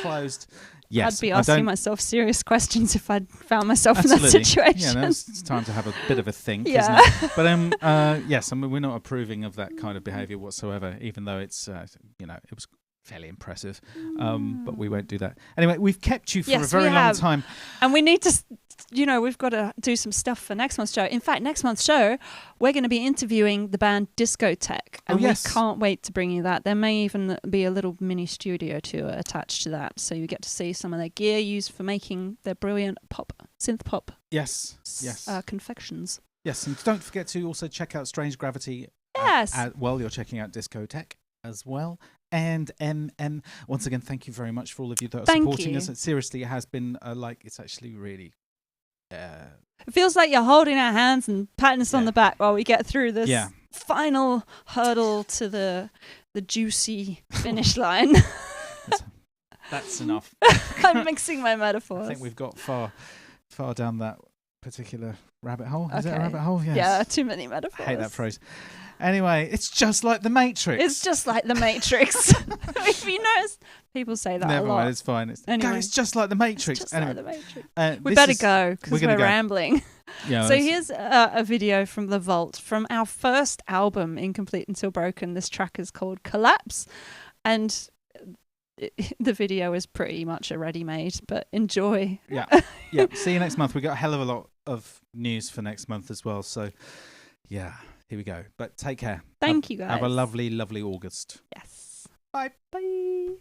Speaker 2: closed. Yes,
Speaker 1: I'd be asking myself serious questions if I'd found myself in that situation.
Speaker 2: Yeah, it's time to have a bit of a think,
Speaker 1: yeah.
Speaker 2: isn't it? But yes, I mean, we're not approving of that kind of behaviour whatsoever, even though it's it was fairly impressive, but we won't do that. Anyway, we've kept you for a very long time,
Speaker 1: and we need to, we've got to do some stuff for next month's show. In fact, next month's show, we're going to be interviewing the band Discotheque, and we can't wait to bring you that. There may even be a little mini studio tour attached to that, so you get to see some of their gear used for making their brilliant synth pop.
Speaker 2: Yes.
Speaker 1: Confections.
Speaker 2: Yes, and don't forget to also check out Strange Gravity.
Speaker 1: Yes.
Speaker 2: While you're checking out Discotheque as well. And once again, thank you very much for all of you that are supporting us. And seriously, it has been it's actually really.
Speaker 1: It feels like you're holding our hands and patting us on the back while we get through this final hurdle to the juicy finish line.
Speaker 2: That's enough.
Speaker 1: I'm mixing my metaphors.
Speaker 2: I think we've got far down that particular rabbit hole. Is it a rabbit hole? Yes.
Speaker 1: Yeah, too many metaphors.
Speaker 2: I hate that phrase. Anyway, it's just like the Matrix.
Speaker 1: It's just like the Matrix. If you notice, people say that a lot.
Speaker 2: Never mind, it's fine. It's just like the Matrix.
Speaker 1: It's just like the Matrix. We better go because we're rambling.
Speaker 2: Yeah,
Speaker 1: so here's a video from The Vault from our first album, Incomplete Until Broken. This track is called Collapse, and the video is pretty much a ready-made, but enjoy.
Speaker 2: Yeah. See you next month. We got a hell of a lot of news for next month as well. So, yeah. Here we go. But take care.
Speaker 1: Thank you, guys.
Speaker 2: Have a lovely, lovely August.
Speaker 1: Yes.
Speaker 2: Bye.
Speaker 1: Bye.